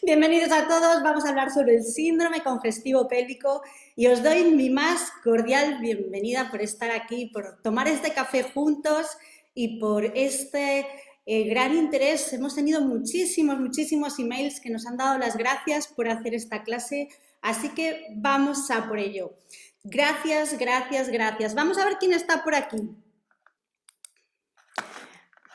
Bienvenidos a todos, vamos a hablar sobre el síndrome congestivo pélvico y os doy mi más cordial bienvenida por estar aquí, por tomar este café juntos y por este gran interés. Hemos tenido muchísimos emails que nos han dado las gracias por hacer esta clase, así que vamos a por ello. Gracias. Vamos a ver quién está por aquí.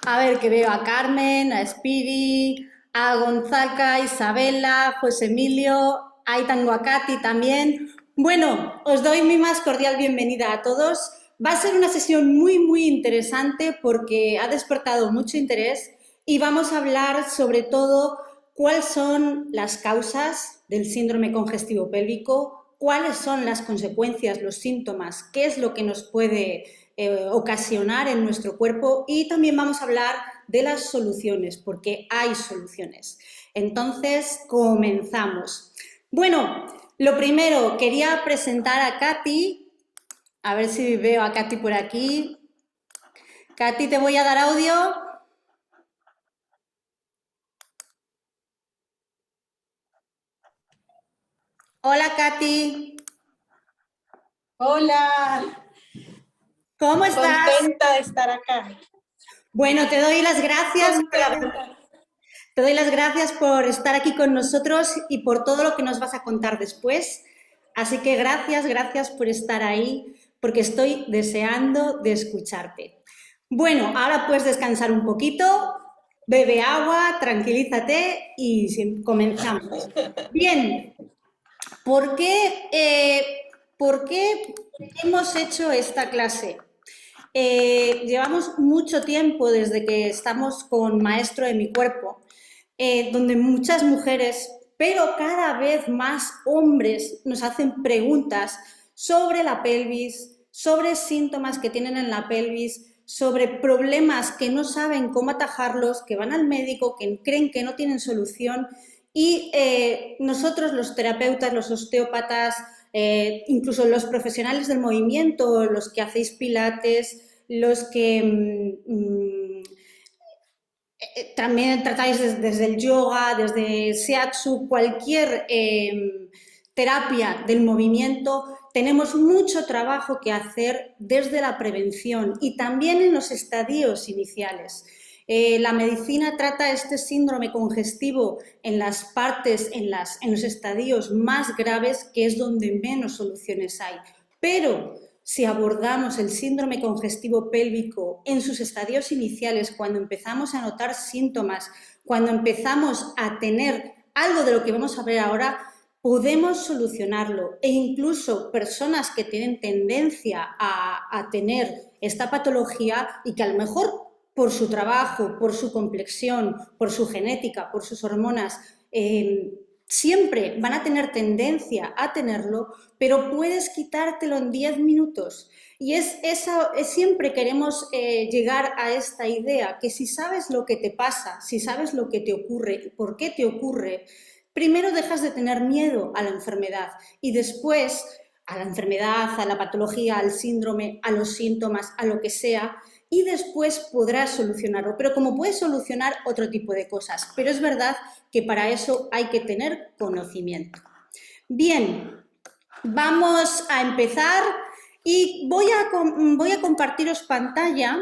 A ver, que veo a Carmen, a Speedy, a Gonzaca, a Isabela, José Emilio, ahí tengo a Katy también. Bueno, os doy mi más cordial bienvenida a todos. Va a ser una sesión muy interesante porque ha despertado mucho interés y vamos a hablar sobre todo cuáles son las causas del síndrome congestivo pélvico, cuáles son las consecuencias, los síntomas, qué es lo que nos puede ocasionar en nuestro cuerpo y también vamos a hablar de las soluciones, porque hay soluciones. Entonces, comenzamos. Bueno, lo primero, quería presentar a Katy, a ver si veo a Katy por aquí. Katy, te voy a dar audio. Hola, Katy. Hola. ¿Cómo estás? Contenta de estar acá. Bueno, te doy las gracias. Contenta. Te doy las gracias por estar aquí con nosotros y por todo lo que nos vas a contar después. Así que gracias por estar ahí, porque estoy deseando de escucharte. Bueno, ahora puedes descansar un poquito, bebe agua, tranquilízate y comenzamos. Bien, ¿por qué hemos hecho esta clase? Llevamos mucho tiempo desde que estamos con Maestro de mi Cuerpo, donde muchas mujeres, pero cada vez más hombres, nos hacen preguntas sobre la pelvis, sobre síntomas que tienen en la pelvis, sobre problemas que no saben cómo atajarlos, que van al médico, que creen que no tienen solución y nosotros los terapeutas, los osteópatas, incluso los profesionales del movimiento, los que hacéis pilates, los que también tratáis desde el yoga, desde shiatsu, cualquier terapia del movimiento, tenemos mucho trabajo que hacer desde la prevención y también en los estadios iniciales. La medicina trata este síndrome congestivo en las partes, en los estadios más graves, que es donde menos soluciones hay. Pero si abordamos el síndrome congestivo pélvico en sus estadios iniciales, cuando empezamos a notar síntomas, cuando empezamos a tener algo de lo que vamos a ver ahora, podemos solucionarlo e incluso personas que tienen tendencia a tener esta patología y que a lo mejor por su trabajo, por su complexión, por su genética, por sus hormonas, siempre van a tener tendencia a tenerlo, pero puedes quitártelo en 10 minutos. Y siempre queremos llegar a esta idea, que si sabes lo que te pasa, si sabes lo que te ocurre, por qué te ocurre, primero dejas de tener miedo a la enfermedad y después a la enfermedad, a la patología, al síndrome, a los síntomas, a lo que sea, y después podrás solucionarlo. Pero como puedes solucionar otro tipo de cosas, pero es verdad que para eso hay que tener conocimiento. Bien, vamos a empezar y voy a compartiros pantalla.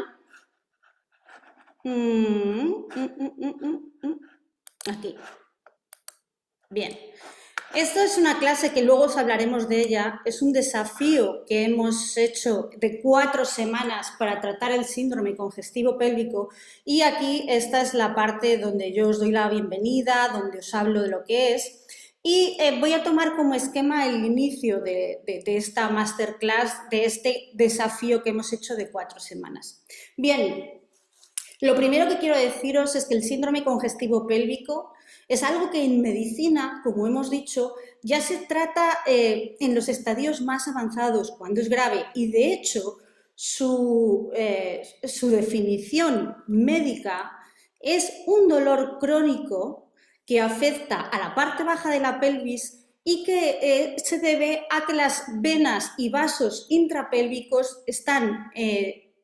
Aquí. Bien. Esto es una clase que luego os hablaremos de ella, es un desafío que hemos hecho de 4 semanas para tratar el síndrome congestivo pélvico y aquí esta es la parte donde yo os doy la bienvenida, donde os hablo de lo que es y voy a tomar como esquema el inicio de esta masterclass, de este desafío que hemos hecho de 4 semanas. Bien, lo primero que quiero deciros es que el síndrome congestivo pélvico es algo que en medicina, como hemos dicho, ya se trata en los estadios más avanzados, cuando es grave, y de hecho su definición médica es un dolor crónico que afecta a la parte baja de la pelvis y que se debe a que las venas y vasos intrapélvicos están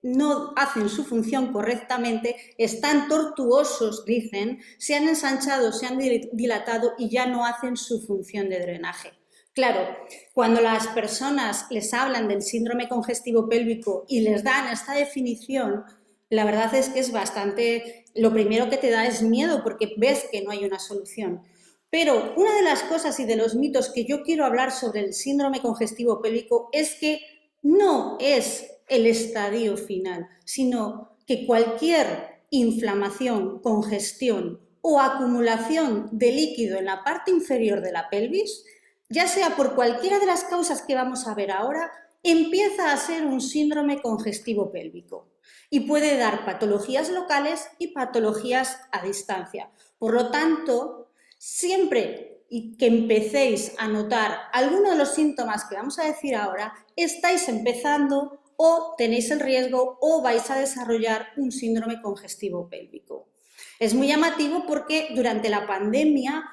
no hacen su función correctamente, están tortuosos, dicen, se han ensanchado, se han dilatado y ya no hacen su función de drenaje. Claro, cuando las personas les hablan del síndrome congestivo pélvico y les dan esta definición, la verdad es que es bastante, lo primero que te da es miedo porque ves que no hay una solución. Pero una de las cosas y de los mitos que yo quiero hablar sobre el síndrome congestivo pélvico es que no es el estadio final, sino que cualquier inflamación, congestión o acumulación de líquido en la parte inferior de la pelvis, ya sea por cualquiera de las causas que vamos a ver ahora, empieza a ser un síndrome congestivo pélvico y puede dar patologías locales y patologías a distancia. Por lo tanto, siempre que empecéis a notar alguno de los síntomas que vamos a decir ahora, estáis empezando o tenéis el riesgo o vais a desarrollar un síndrome congestivo pélvico. Es muy llamativo porque durante la pandemia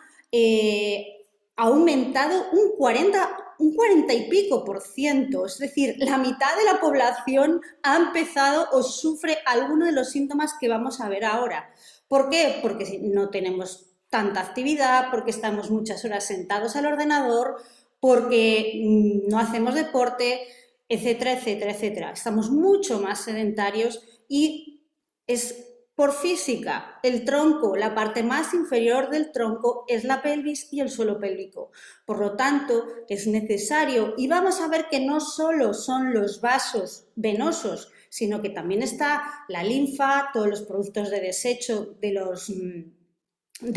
ha aumentado un 40 y pico por ciento, es decir, la mitad de la población ha empezado o sufre alguno de los síntomas que vamos a ver ahora. ¿Por qué? Porque no tenemos tanta actividad, porque estamos muchas horas sentados al ordenador, porque no hacemos deporte, etcétera, etcétera, etcétera. Estamos mucho más sedentarios y es por física. El tronco, la parte más inferior del tronco es la pelvis y el suelo pélvico. Por lo tanto, es necesario, y vamos a ver que no solo son los vasos venosos, sino que también está la linfa, todos los productos de desecho de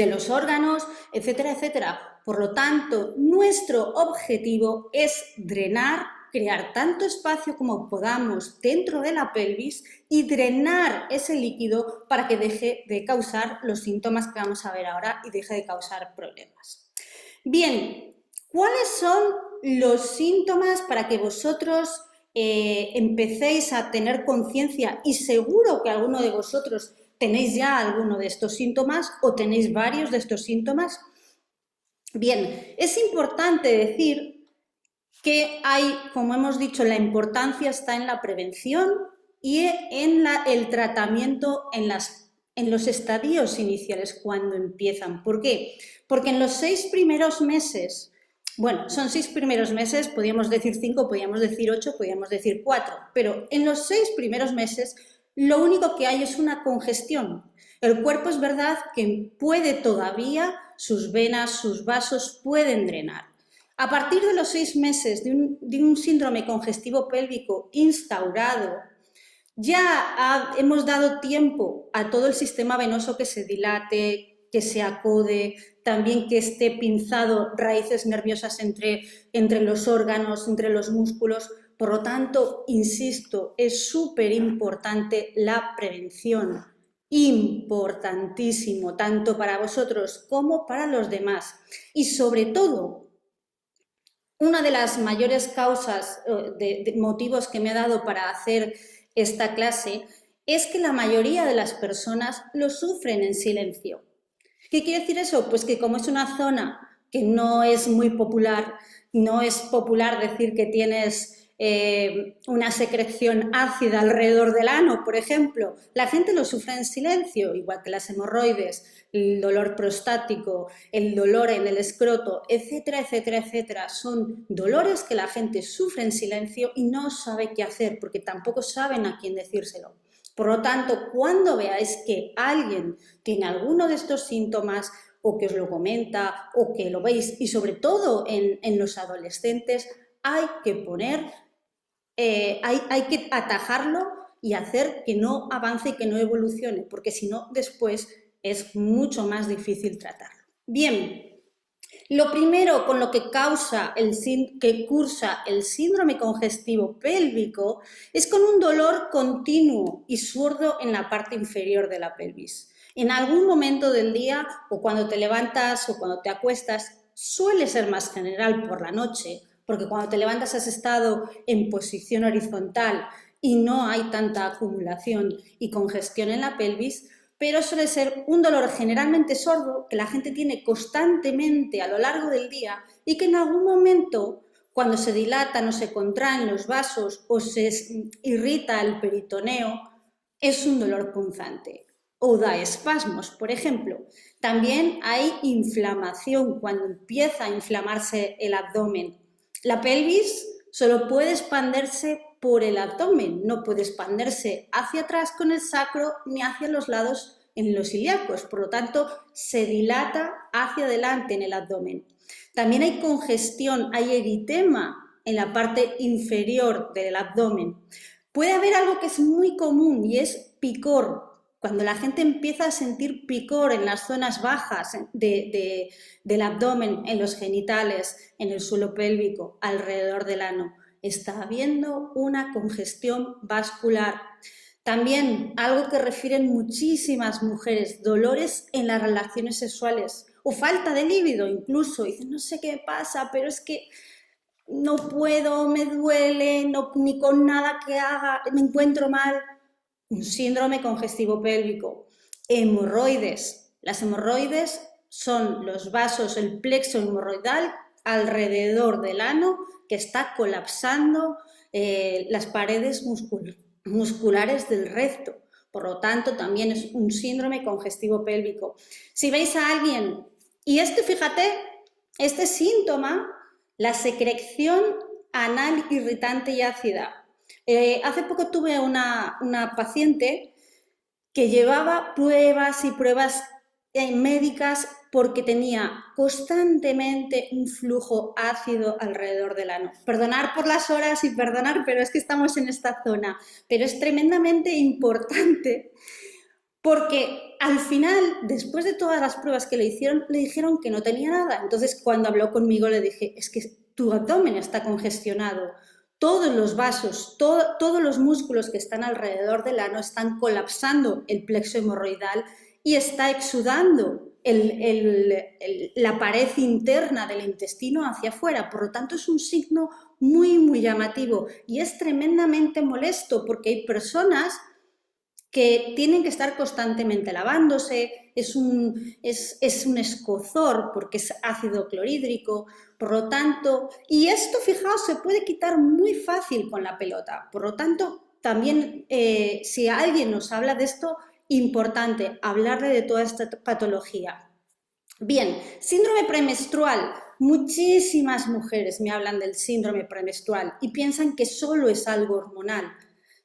los órganos, etcétera, etcétera. Por lo tanto, nuestro objetivo es drenar, crear tanto espacio como podamos dentro de la pelvis y drenar ese líquido para que deje de causar los síntomas que vamos a ver ahora y deje de causar problemas. Bien, ¿cuáles son los síntomas para que vosotros empecéis a tener conciencia? Y seguro que alguno de vosotros tenéis ya alguno de estos síntomas o tenéis varios de estos síntomas. Bien, es importante decir que hay, como hemos dicho, la importancia está en la prevención y en el tratamiento en los estadios iniciales cuando empiezan. ¿Por qué? Porque en los 6 primeros meses, bueno, son 6 primeros meses, podríamos decir 5, podríamos decir 8, podríamos decir 4, pero en los 6 primeros meses lo único que hay es una congestión. El cuerpo es verdad que puede todavía, sus venas, sus vasos pueden drenar. A partir de los 6 meses de un síndrome congestivo pélvico instaurado, ya hemos dado tiempo a todo el sistema venoso que se dilate, que se acode, también que esté pinzado raíces nerviosas entre los órganos, entre los músculos. Por lo tanto, insisto, es súper importante la prevención. Importantísimo, tanto para vosotros como para los demás. Y sobre todo, una de las mayores causas, de motivos que me ha dado para hacer esta clase es que la mayoría de las personas lo sufren en silencio. ¿Qué quiere decir eso? Pues que como es una zona que no es muy popular, no es popular decir que tienes una secreción ácida alrededor del ano, por ejemplo, la gente lo sufre en silencio, igual que las hemorroides, el dolor prostático, el dolor en el escroto, etcétera, etcétera, etcétera. Son dolores que la gente sufre en silencio y no sabe qué hacer porque tampoco saben a quién decírselo. Por lo tanto, cuando veáis que alguien tiene alguno de estos síntomas o que os lo comenta o que lo veis, y sobre todo en los adolescentes, hay que hay que atajarlo y hacer que no avance y que no evolucione, porque si no, después es mucho más difícil tratarlo. Bien, lo primero con lo que cursa el síndrome congestivo pélvico es con un dolor continuo y sordo en la parte inferior de la pelvis. En algún momento del día, o cuando te levantas o cuando te acuestas, suele ser más general por la noche, porque cuando te levantas has estado en posición horizontal y no hay tanta acumulación y congestión en la pelvis, pero suele ser un dolor generalmente sordo que la gente tiene constantemente a lo largo del día y que en algún momento, cuando se dilatan o se contraen los vasos o se irrita el peritoneo, es un dolor punzante o da espasmos, por ejemplo. También hay inflamación cuando empieza a inflamarse el abdomen. La pelvis solo puede expandirse por el abdomen, no puede expandirse hacia atrás con el sacro ni hacia los lados en los ilíacos, por lo tanto se dilata hacia adelante en el abdomen. También hay congestión, hay eritema en la parte inferior del abdomen. Puede haber algo que es muy común y es picor. Cuando la gente empieza a sentir picor en las zonas bajas del abdomen, en los genitales, en el suelo pélvico, alrededor del ano, está habiendo una congestión vascular. También algo que refieren muchísimas mujeres, dolores en las relaciones sexuales o falta de líbido incluso. Dicen, no sé qué pasa, pero es que no puedo, me duele, no, ni con nada que haga, me encuentro mal. Un síndrome congestivo pélvico. Hemorroides. Las hemorroides son los vasos, el plexo hemorroidal alrededor del ano que está colapsando las paredes musculares del recto. Por lo tanto, también es un síndrome congestivo pélvico. Si veis a alguien, y fíjate, este síntoma, la secreción anal irritante y ácida. Hace poco tuve una paciente que llevaba pruebas y pruebas médicas porque tenía constantemente un flujo ácido alrededor del ano. Perdonar por las horas y perdonar, pero es que estamos en esta zona. Pero es tremendamente importante porque al final, después de todas las pruebas que le hicieron, le dijeron que no tenía nada. Entonces, cuando habló conmigo, le dije, es que tu abdomen está congestionado. Todos los vasos, todos los músculos que están alrededor del ano están colapsando el plexo hemorroidal y está exudando la pared interna del intestino hacia afuera. Por lo tanto, es un signo muy, muy llamativo y es tremendamente molesto porque hay personas que tienen que estar constantemente lavándose, es un escozor porque es ácido clorhídrico, por lo tanto, y esto, fijaos, se puede quitar muy fácil con la pelota, por lo tanto, también si alguien nos habla de esto, importante hablarle de toda esta patología. Bien, síndrome premenstrual. Muchísimas mujeres me hablan del síndrome premenstrual y piensan que solo es algo hormonal.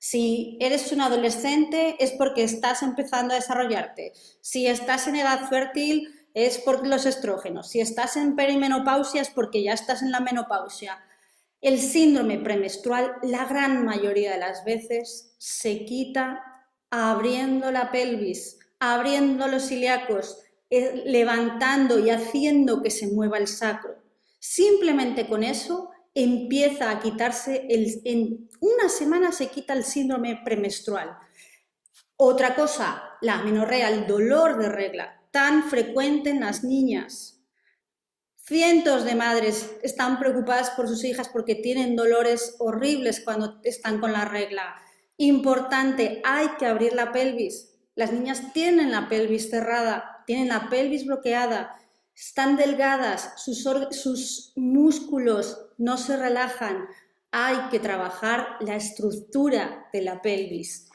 Si eres un adolescente es porque estás empezando a desarrollarte. Si estás en edad fértil es por los estrógenos. Si estás en perimenopausia es porque ya estás en la menopausia. El síndrome premenstrual, la gran mayoría de las veces, se quita abriendo la pelvis, abriendo los ilíacos, levantando y haciendo que se mueva el sacro. Simplemente con eso empieza a quitarse, en una semana se quita el síndrome premenstrual. Otra cosa, la amenorrea, el dolor de regla, tan frecuente en las niñas. Cientos de madres están preocupadas por sus hijas porque tienen dolores horribles cuando están con la regla. Importante, hay que abrir la pelvis. Las niñas tienen la pelvis cerrada, tienen la pelvis bloqueada, están delgadas, sus músculos no se relajan. Hay que trabajar la estructura de la pelvis.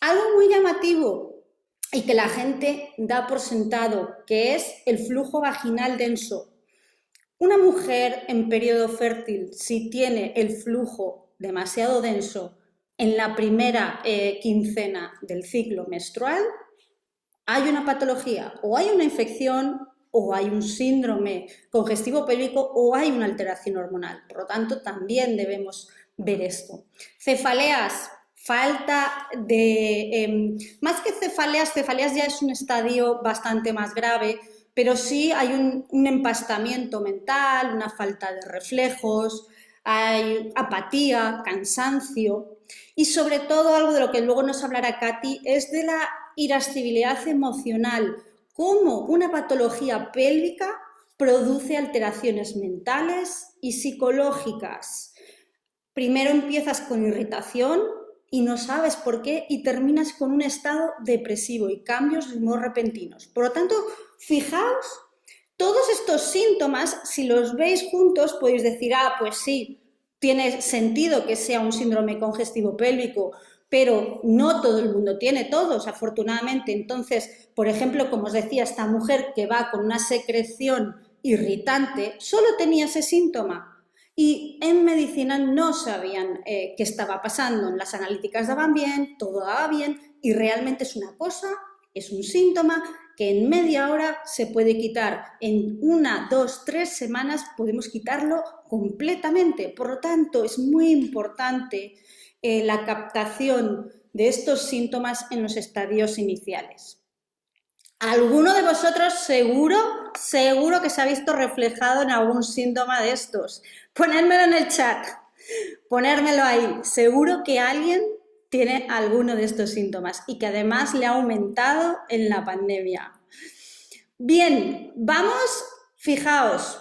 Algo muy llamativo y que la gente da por sentado, que es el flujo vaginal denso. Una mujer en periodo fértil, si tiene el flujo demasiado denso en la primera quincena del ciclo menstrual, hay una patología, o hay una infección, o hay un síndrome congestivo pélvico, o hay una alteración hormonal. Por lo tanto, también debemos ver esto. Cefaleas, falta de... más que cefaleas ya es un estadio bastante más grave, pero sí hay un empastamiento mental, una falta de reflejos, hay apatía, cansancio y sobre todo algo de lo que luego nos hablará Katy es de la irascibilidad emocional, cómo una patología pélvica produce alteraciones mentales y psicológicas. Primero empiezas con irritación y no sabes por qué y terminas con un estado depresivo y cambios de humor repentinos. Por lo tanto, fijaos Todos estos síntomas, si los veis juntos, podéis decir, ah, pues sí, tiene sentido que sea un síndrome congestivo pélvico, pero no todo el mundo tiene todos, afortunadamente. Entonces, por ejemplo, como os decía, esta mujer que va con una secreción irritante, solo tenía ese síntoma. Y en medicina no sabían qué estaba pasando. Las analíticas daban bien, todo daba bien, y realmente es una cosa, es un síntoma que en media hora se puede quitar. En 1, 2, 3 semanas podemos quitarlo completamente. Por lo tanto, es muy importante la captación de estos síntomas en los estadios iniciales. ¿Alguno de vosotros seguro que se ha visto reflejado en algún síntoma de estos? Ponérmelo en el chat, ponérmelo ahí. Seguro que alguien tiene alguno de estos síntomas y que además le ha aumentado en la pandemia. Bien, vamos, fijaos,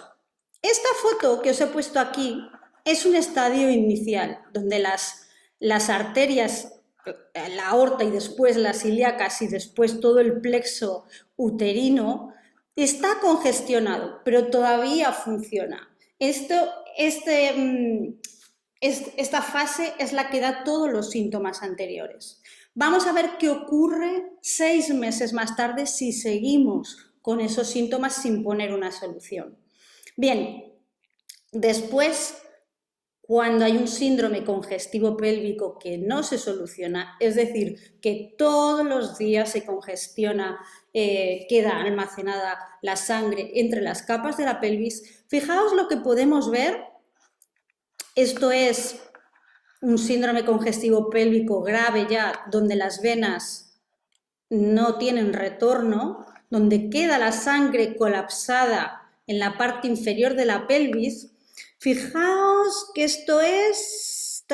esta foto que os he puesto aquí es un estadio inicial donde las arterias, la aorta y después las ilíacas y después todo el plexo uterino está congestionado, pero todavía funciona. Esta fase es la que da todos los síntomas anteriores. Vamos a ver qué ocurre 6 meses más tarde si seguimos con esos síntomas sin poner una solución. Bien, después, cuando hay un síndrome congestivo pélvico que no se soluciona, es decir, que todos los días se congestiona, queda almacenada la sangre entre las capas de la pelvis, fijaos lo que podemos ver. Esto es un síndrome congestivo pélvico grave ya, donde las venas no tienen retorno, donde queda la sangre colapsada en la parte inferior de la pelvis. Fijaos que esto es...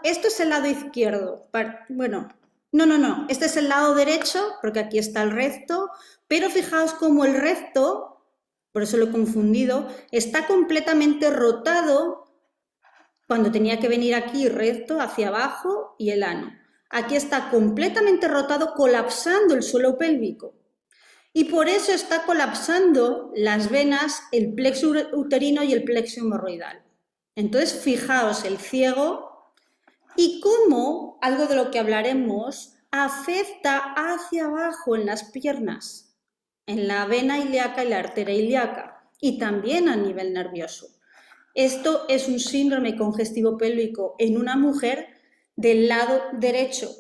Esto es el lado izquierdo. Bueno, no, este es el lado derecho, porque aquí está el recto, pero fijaos cómo el recto, por eso lo he confundido, está completamente rotado cuando tenía que venir aquí recto hacia abajo y el ano. Aquí está completamente rotado, colapsando el suelo pélvico. Y por eso está colapsando las venas, el plexo uterino y el plexo hemorroidal. Entonces, fijaos el ciego y cómo, algo de lo que hablaremos, afecta hacia abajo en las piernas, en la vena ilíaca y la arteria ilíaca, y también a nivel nervioso. Esto es un síndrome congestivo pélvico en una mujer del lado derecho.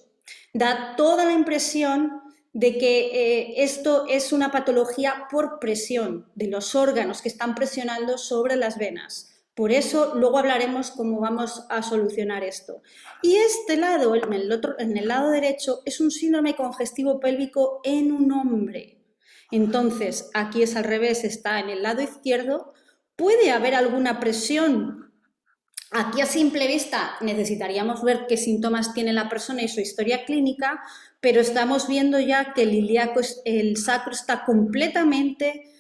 Da toda la impresión de que esto es una patología por presión de los órganos que están presionando sobre las venas. Por eso luego hablaremos cómo vamos a solucionar esto. Y este lado, en el lado derecho, es un síndrome congestivo pélvico en un hombre. Entonces, aquí es al revés, está en el lado izquierdo. Puede haber alguna presión. Aquí a simple vista necesitaríamos ver qué síntomas tiene la persona y su historia clínica, pero estamos viendo ya que el sacro está completamente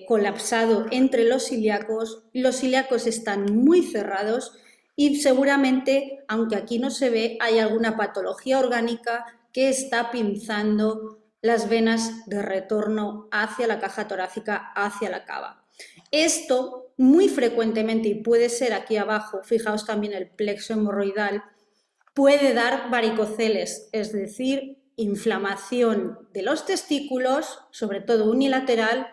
colapsado entre los ilíacos están muy cerrados y seguramente, aunque aquí no se ve, hay alguna patología orgánica que está pinzando las venas de retorno hacia la caja torácica, hacia la cava. Esto muy frecuentemente, y puede ser aquí abajo, fijaos también el plexo hemorroidal, puede dar varicoceles, es decir, inflamación de los testículos, sobre todo unilateral,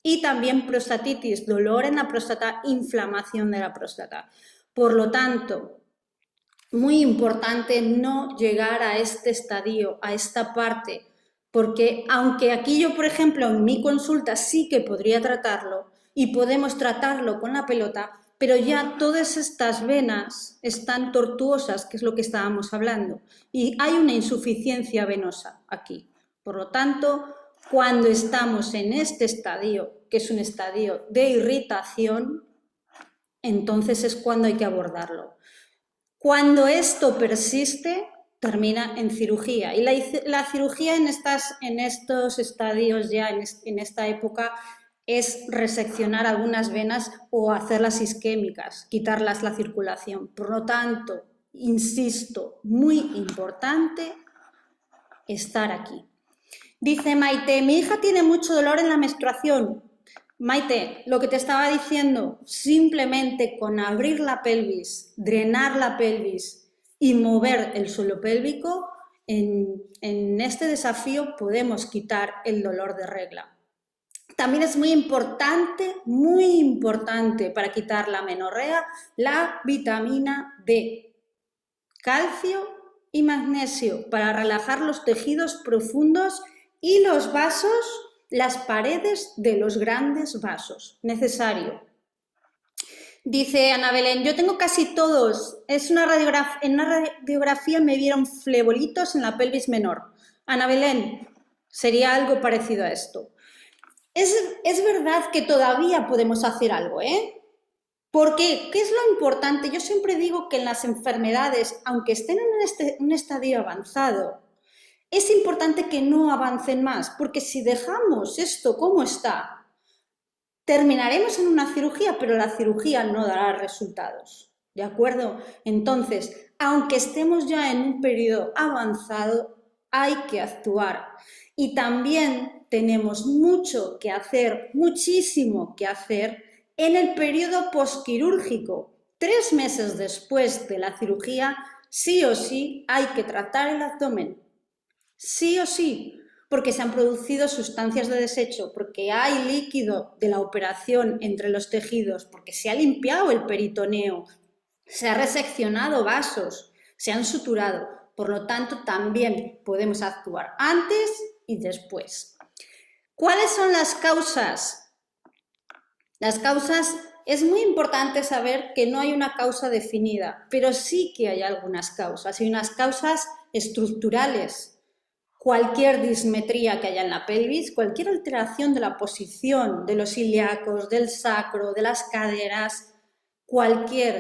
y también prostatitis, dolor en la próstata, inflamación de la próstata. Por lo tanto, muy importante no llegar a este estadio, a esta parte, porque aunque aquí yo, por ejemplo, en mi consulta sí que podría tratarlo y podemos tratarlo con la pelota, pero ya todas estas venas están tortuosas, que es lo que estábamos hablando, y hay una insuficiencia venosa aquí. Por lo tanto, cuando estamos en este estadio, que es un estadio de irritación, entonces es cuando hay que abordarlo. Cuando esto persiste, termina en cirugía. Y la cirugía en estos estadios ya, en esta época, es reseccionar algunas venas o hacerlas isquémicas, quitarlas la circulación. Por lo tanto, insisto, muy importante estar aquí. Dice Maite, mi hija tiene mucho dolor en la menstruación. Maite, lo que te estaba diciendo, simplemente con abrir la pelvis, drenar la pelvis y mover el suelo pélvico, en este desafío podemos quitar el dolor de regla. También es muy importante para quitar la menorrea, la vitamina D, calcio y magnesio para relajar los tejidos profundos y los vasos, las paredes de los grandes vasos. Necesario. Dice Ana Belén, yo tengo casi todos. En una radiografía me vieron flebolitos en la pelvis menor. Ana Belén, sería algo parecido a esto. Es verdad que todavía podemos hacer algo, ¿eh? Porque, ¿qué es lo importante? Yo siempre digo que en las enfermedades, aunque estén en un estadio avanzado, es importante que no avancen más, porque si dejamos esto como está, terminaremos en una cirugía, pero la cirugía no dará resultados, ¿de acuerdo? Entonces, aunque estemos ya en un periodo avanzado, hay que actuar. Y también tenemos mucho que hacer, muchísimo que hacer en el periodo posquirúrgico. 3 meses después de la cirugía, sí o sí hay que tratar el abdomen. Sí o sí, porque se han producido sustancias de desecho, porque hay líquido de la operación entre los tejidos, porque se ha limpiado el peritoneo, se ha reseccionado vasos, se han suturado. Por lo tanto, también podemos actuar antes y después. ¿Cuáles son las causas? Las causas, es muy importante saber que no hay una causa definida, pero sí que hay algunas causas. Hay unas causas estructurales. Cualquier dismetría que haya en la pelvis, cualquier alteración de la posición de los ilíacos, del sacro, de las caderas,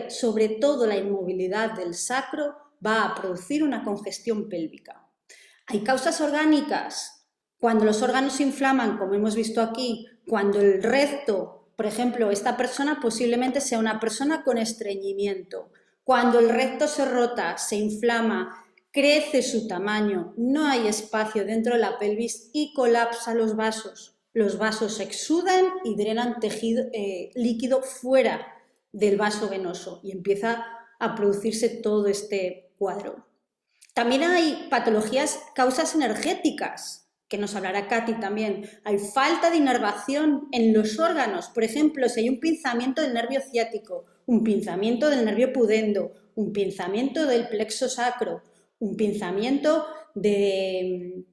sobre todo la inmovilidad del sacro, va a producir una congestión pélvica. Hay causas orgánicas. Cuando los órganos se inflaman, como hemos visto aquí, cuando el recto, por ejemplo, esta persona posiblemente sea una persona con estreñimiento. Cuando el recto se rota, se inflama, crece su tamaño, no hay espacio dentro de la pelvis y colapsa los vasos. Los vasos se exudan y drenan líquido fuera del vaso venoso y empieza a producirse todo este cuadro. También hay patologías, causas energéticas, que nos hablará Katy también. Hay falta de inervación en los órganos. Por ejemplo, si hay un pinzamiento del nervio ciático, un pinzamiento del nervio pudendo, un pinzamiento del plexo sacro, un pinzamiento del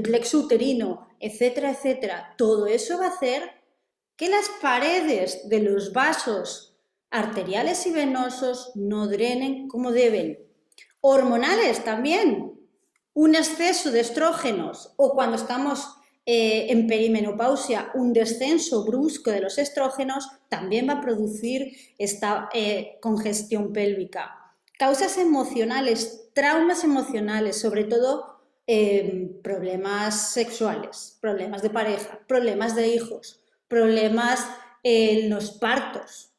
plexo uterino, etcétera, etcétera. Todo eso va a hacer que las paredes de los vasos arteriales y venosos no drenen como deben. Hormonales también. Un exceso de estrógenos o cuando estamos en perimenopausia, un descenso brusco de los estrógenos también va a producir esta congestión pélvica. Causas emocionales, traumas emocionales, sobre todo problemas sexuales, problemas de pareja, problemas de hijos, problemas en los partos,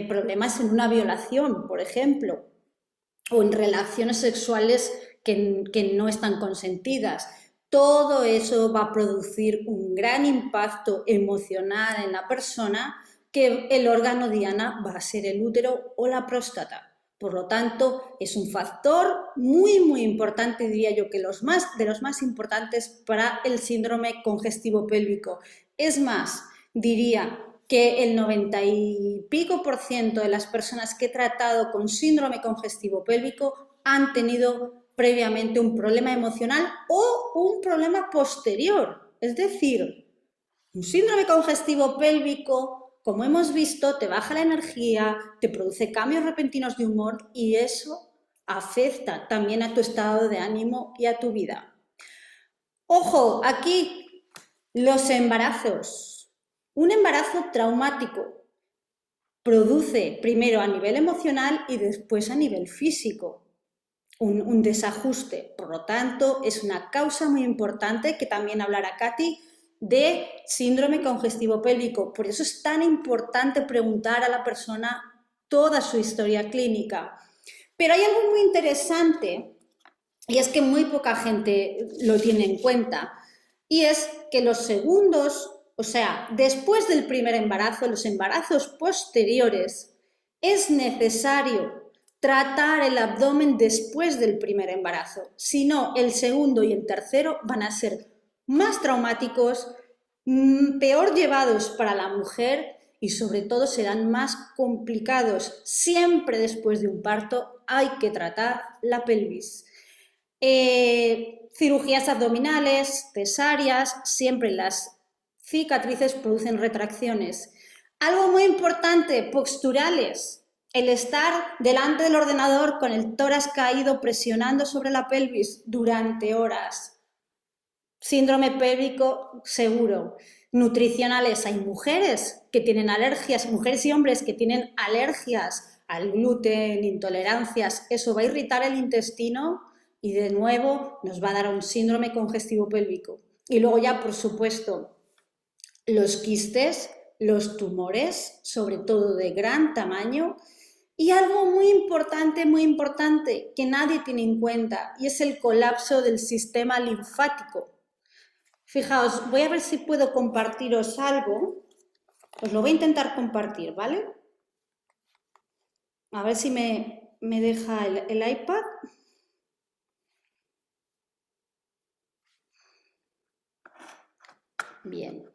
problemas en una violación, por ejemplo, o en relaciones sexuales que no están consentidas. Todo eso va a producir un gran impacto emocional en la persona, que el órgano diana va a ser el útero o la próstata. Por lo tanto, es un factor muy, muy importante, diría yo, que de los más importantes para el síndrome congestivo pélvico. Es más, diría que el 90 y pico % de las personas que he tratado con síndrome congestivo pélvico han tenido previamente un problema emocional o un problema posterior. Es decir, un síndrome congestivo pélvico, como hemos visto, te baja la energía, te produce cambios repentinos de humor y eso afecta también a tu estado de ánimo y a tu vida. Ojo, aquí los embarazos. Un embarazo traumático produce primero a nivel emocional y después a nivel físico un desajuste. Por lo tanto, es una causa muy importante, que también hablará Katy, de síndrome congestivo pélvico. Por eso es tan importante preguntar a la persona toda su historia clínica. Pero hay algo muy interesante y es que muy poca gente lo tiene en cuenta. y es que los segundos, o sea, después del primer embarazo, los embarazos posteriores, es necesario tratar el abdomen después del primer embarazo. Si no, el segundo y el tercero van a ser más traumáticos, peor llevados para la mujer y sobre todo serán más complicados. Siempre después de un parto hay que tratar la pelvis. Cirugías abdominales, cesáreas, siempre las cicatrices producen retracciones. Algo muy importante, posturales. El estar delante del ordenador con el tórax caído presionando sobre la pelvis durante horas. Síndrome pélvico seguro. Nutricionales, hay mujeres que tienen alergias, mujeres y hombres que tienen alergias al gluten, intolerancias, eso va a irritar el intestino y de nuevo nos va a dar un síndrome congestivo pélvico. Y luego ya, por supuesto, los quistes, los tumores, sobre todo de gran tamaño, y algo muy importante, que nadie tiene en cuenta, y es el colapso del sistema linfático. Fijaos, voy a ver si puedo compartiros algo. Os lo voy a intentar compartir, ¿vale? A ver si me deja el iPad. Bien.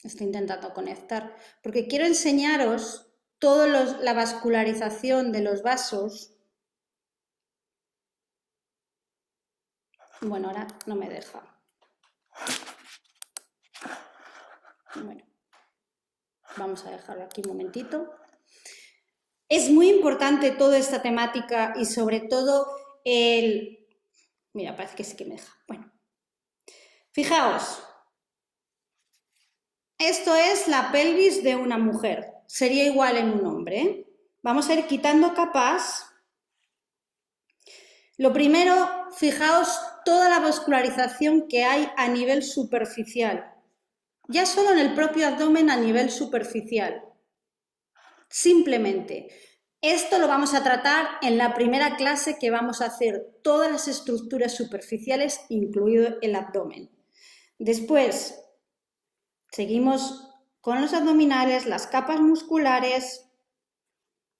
Estoy intentando conectar, porque quiero enseñaros toda la vascularización de los vasos. Bueno, ahora no me deja. Bueno, vamos a dejarlo aquí un momentito. Es muy importante toda esta temática y sobre todo el... Mira, parece que sí que me deja. Bueno, fijaos. Esto es la pelvis de una mujer. Sería igual en un hombre, ¿eh? Vamos a ir quitando capas. Lo primero, fijaos toda la vascularización que hay a nivel superficial. Ya solo en el propio abdomen a nivel superficial. Simplemente. Esto lo vamos a tratar en la primera clase que vamos a hacer todas las estructuras superficiales, incluido el abdomen. Después, seguimos con los abdominales, las capas musculares,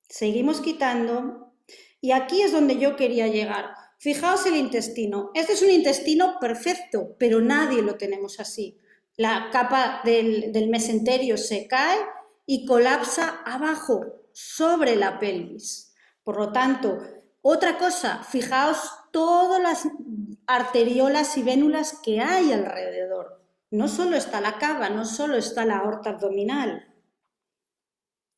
seguimos quitando y aquí es donde yo quería llegar. Fijaos el intestino. Este es un intestino perfecto, pero nadie lo tenemos así. La capa del mesenterio se cae y colapsa abajo, sobre la pelvis. Por lo tanto, otra cosa, fijaos todas las arteriolas y vénulas que hay alrededor. No solo está la cava, no solo está la aorta abdominal.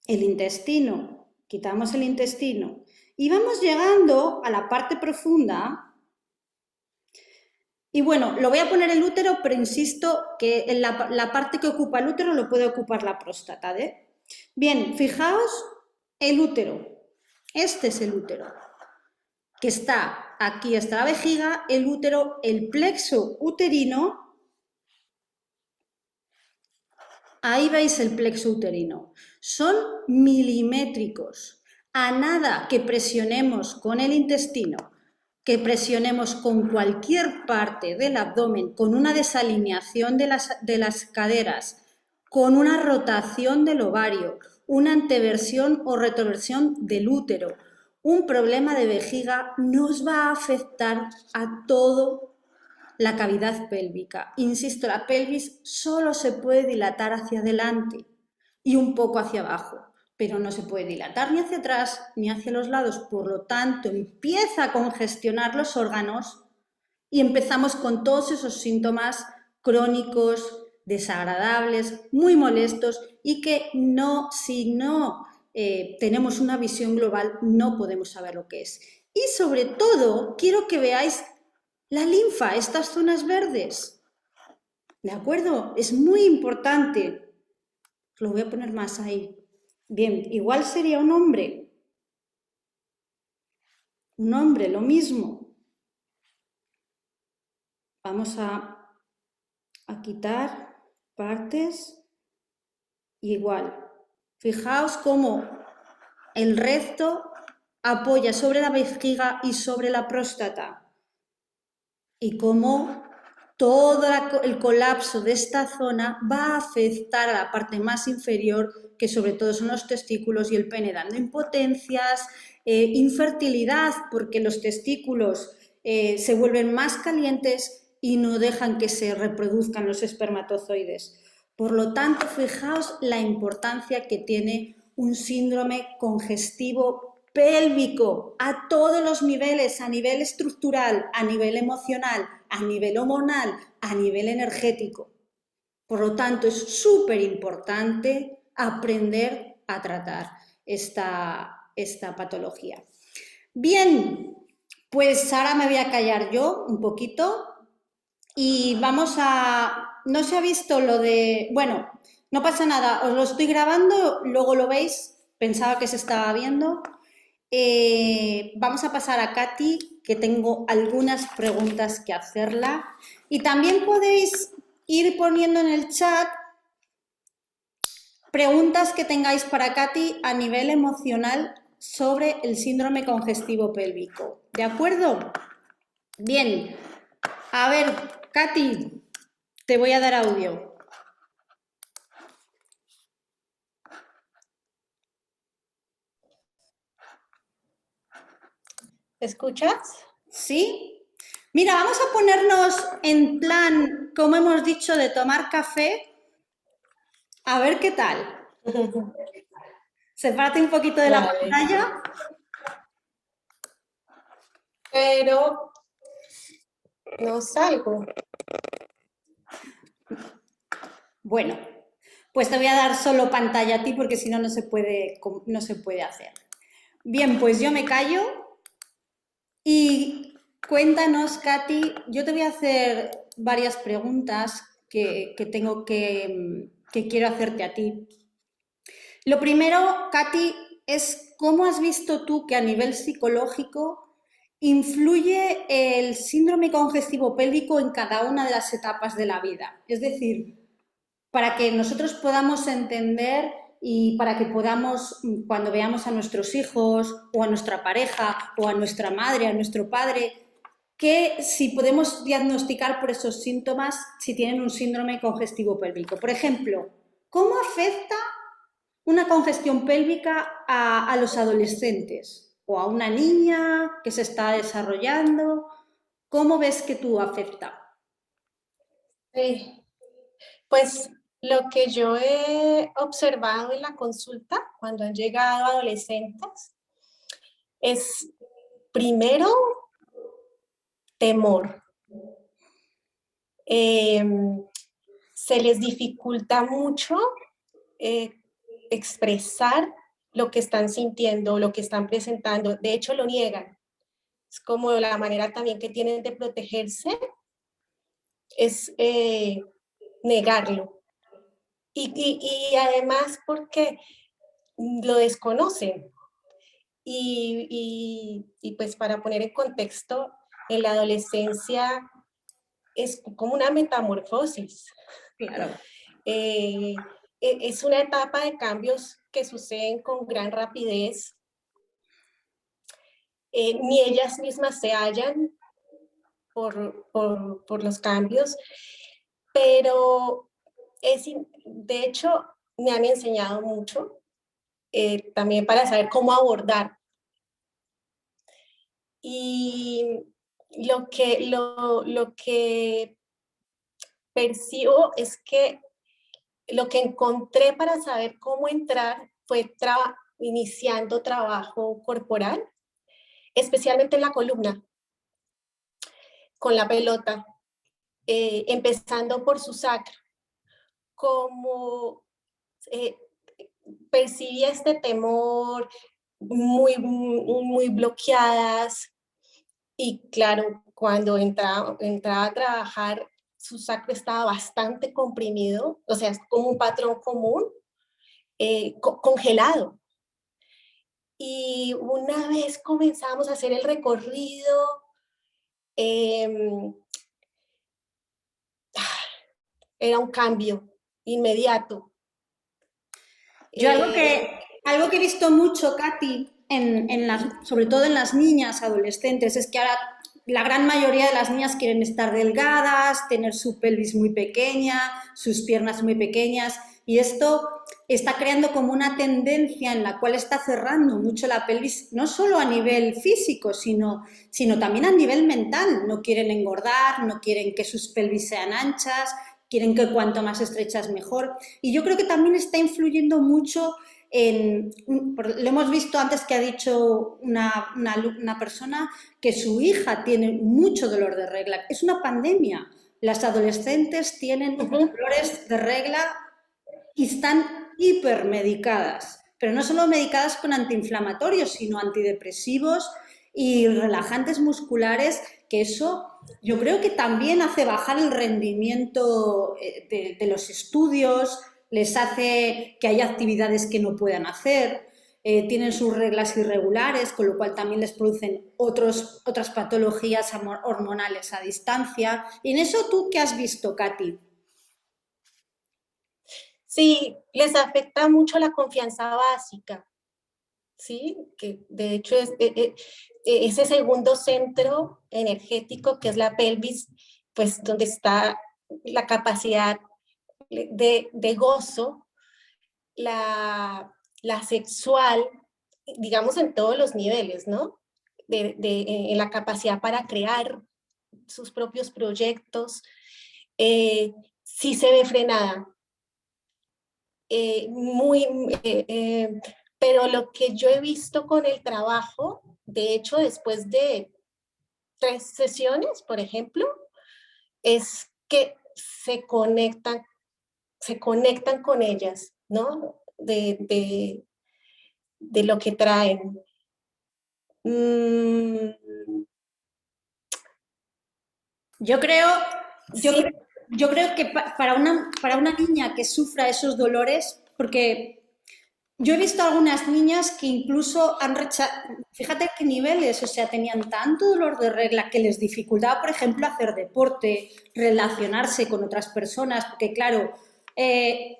El intestino, quitamos el intestino y vamos llegando a la parte profunda. Y bueno, lo voy a poner el útero, pero insisto que en la parte que ocupa el útero lo puede ocupar la próstata, ¿eh? Bien, fijaos el útero. Este es el útero, que está, aquí está la vejiga, el útero, el plexo uterino. Ahí veis el plexo uterino. Son milimétricos. A nada que presionemos con el intestino, que presionemos con cualquier parte del abdomen, con una desalineación de las caderas, con una rotación del ovario, una anteversión o retroversión del útero, un problema de vejiga nos va a afectar a todo la cavidad pélvica. Insisto, la pelvis solo se puede dilatar hacia adelante y un poco hacia abajo, pero no se puede dilatar ni hacia atrás ni hacia los lados. Por lo tanto, empieza a congestionar los órganos y empezamos con todos esos síntomas crónicos, desagradables, muy molestos y que si no tenemos una visión global no podemos saber lo que es. Y sobre todo, quiero que veáis la linfa, estas zonas verdes. ¿De acuerdo? Es muy importante. Lo voy a poner más ahí. Bien, igual sería un hombre. Un hombre, lo mismo. Vamos a quitar partes. Igual. Fijaos cómo el recto apoya sobre la vejiga y sobre la próstata. y cómo todo el colapso de esta zona va a afectar a la parte más inferior, que sobre todo son los testículos y el pene, dando impotencias, infertilidad, porque los testículos se vuelven más calientes y no dejan que se reproduzcan los espermatozoides. Por lo tanto, fijaos la importancia que tiene un síndrome congestivo pélvico a todos los niveles, a nivel estructural, a nivel emocional, a nivel hormonal, a nivel energético. Por lo tanto, es súper importante aprender a tratar esta patología. Bien, pues ahora me voy a callar yo un poquito y vamos a... No se ha visto lo de... Bueno, no pasa nada, os lo estoy grabando, luego lo veis, pensaba que se estaba viendo. Vamos a pasar a Katy, que tengo algunas preguntas que hacerla. Y también podéis ir poniendo en el chat preguntas que tengáis para Katy a nivel emocional sobre el síndrome congestivo pélvico. ¿De acuerdo? Bien. A ver, Katy, te voy a dar audio. ¿Me escuchas? ¿Sí? Mira, vamos a ponernos en plan, como hemos dicho, de tomar café. A ver qué tal. Sepárate un poquito de la Vale. pantalla. Pero no salgo. Bueno, pues te voy a dar solo pantalla a ti porque si no, no se puede hacer. Bien, pues yo me callo y cuéntanos, Katy, yo te voy a hacer varias preguntas que quiero hacerte a ti. Lo primero, Katy, es cómo has visto tú que a nivel psicológico influye el síndrome congestivo pélvico en cada una de las etapas de la vida. Es decir, para que nosotros podamos entender y para que podamos, cuando veamos a nuestros hijos o a nuestra pareja o a nuestra madre, a nuestro padre, que si podemos diagnosticar por esos síntomas si tienen un síndrome congestivo pélvico. Por ejemplo, ¿cómo afecta una congestión pélvica a los adolescentes o a una niña que se está desarrollando? ¿Cómo ves que tú afecta? Pues lo que yo he observado en la consulta cuando han llegado adolescentes es primero temor. Se les dificulta mucho expresar lo que están sintiendo, lo que están presentando. De hecho, lo niegan. Es como la manera también que tienen de protegerse, es negarlo. Y además porque lo desconocen. Y pues para poner en contexto, en la adolescencia es como una metamorfosis. Claro. Es una etapa de cambios que suceden con gran rapidez. Ni ellas mismas se hallan por los cambios, pero de hecho me han enseñado mucho también para saber cómo abordar. Y lo que percibo es que lo que encontré para saber cómo entrar fue iniciando trabajo corporal, especialmente en la columna, con la pelota, empezando por su sacro. Como percibía este temor, muy bloqueadas, y claro, cuando entraba a trabajar, su sacro estaba bastante comprimido, o sea, es como un patrón común, congelado. Y una vez comenzamos a hacer el recorrido, era un cambio inmediato. Yo algo que he visto mucho, Katy, sobre todo en las niñas adolescentes, es que ahora la gran mayoría de las niñas quieren estar delgadas, tener su pelvis muy pequeña, sus piernas muy pequeñas, y esto está creando como una tendencia en la cual está cerrando mucho la pelvis, no solo a nivel físico, sino también a nivel mental. No quieren engordar, no quieren que sus pelvis sean anchas, quieren que cuanto más estrechas mejor. Y yo creo que también está influyendo mucho lo hemos visto antes que ha dicho una persona que su hija tiene mucho dolor de regla. Es una pandemia. Las adolescentes tienen dolores de regla y están hipermedicadas, pero no solo medicadas con antiinflamatorios, sino antidepresivos y relajantes musculares, que eso yo creo que también hace bajar el rendimiento de los estudios, les hace que haya actividades que no puedan hacer, tienen sus reglas irregulares, con lo cual también les producen otras patologías hormonales a distancia. Y en eso, ¿tú qué has visto, Katy? Sí, les afecta mucho la confianza básica, ¿sí? Que de hecho es ese segundo centro energético que es la pelvis, pues donde está la capacidad de gozo, la sexual, digamos en todos los niveles, ¿no? En la capacidad para crear sus propios proyectos, sí se ve frenada. Muy, pero lo que yo he visto con el trabajo, de hecho, después de 3 sesiones, por ejemplo, es que se conectan con ellas, ¿no? De lo que traen. Mm, Yo creo, yo, sí, yo creo que para una niña que sufra esos dolores, porque yo he visto algunas niñas que incluso han rechazado, fíjate qué niveles, o sea, tenían tanto dolor de regla que les dificultaba, por ejemplo, hacer deporte, relacionarse con otras personas, porque claro, eh,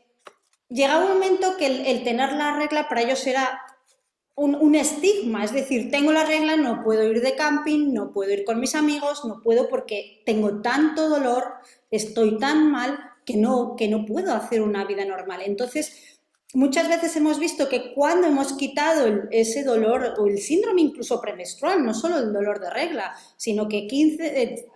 llegaba un momento que el tener la regla para ellos era un estigma, es decir, tengo la regla, no puedo ir de camping, no puedo ir con mis amigos, no puedo porque tengo tanto dolor, estoy tan mal que no puedo hacer una vida normal. Entonces, muchas veces hemos visto que cuando hemos quitado ese dolor o el síndrome incluso premenstrual, no solo el dolor de regla, sino que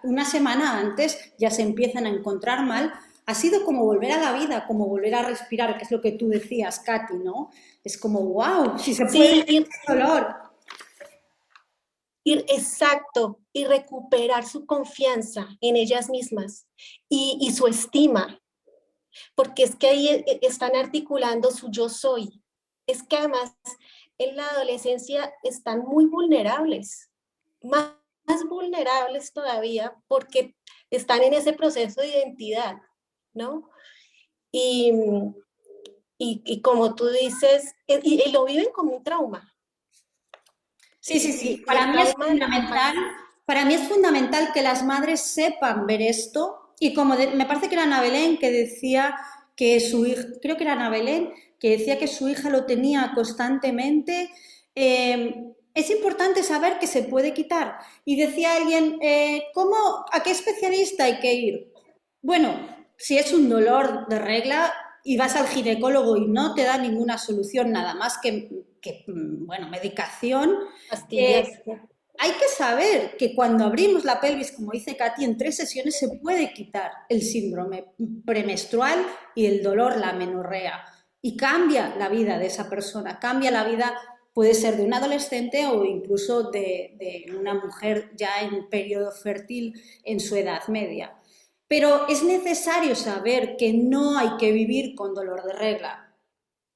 una semana antes ya se empiezan a encontrar mal, ha sido como volver a la vida, como volver a respirar, que es lo que tú decías, Katy, ¿no? Es como, wow, si se puede sí, ir dolor. ir exacto, y recuperar su confianza en ellas mismas y su estima, porque es que ahí están articulando su yo soy. Es que además en la adolescencia están muy vulnerables, más, más vulnerables todavía porque están en ese proceso de identidad, ¿no? Y, y como tú dices, y lo viven como un trauma. Sí, sí, sí. Y el trauma Para mí es fundamental que las madres sepan ver esto. Y como me parece que era Ana Belén que decía que su hija, creo que era Ana Belén, que decía que su hija lo tenía constantemente. Es importante saber que se puede quitar. Y decía alguien, ¿a qué especialista hay que ir? Bueno, si es un dolor de regla y vas al ginecólogo y no te da ninguna solución, nada más bueno, medicación, pastillas. eh, hay que saber que cuando abrimos la pelvis, como dice Katy, en 3 sesiones se puede quitar el síndrome premenstrual y el dolor, la amenorrea. Y cambia la vida de esa persona, cambia la vida, puede ser de un adolescente o incluso de una mujer ya en periodo fértil en su edad media. Pero es necesario saber que no hay que vivir con dolor de regla.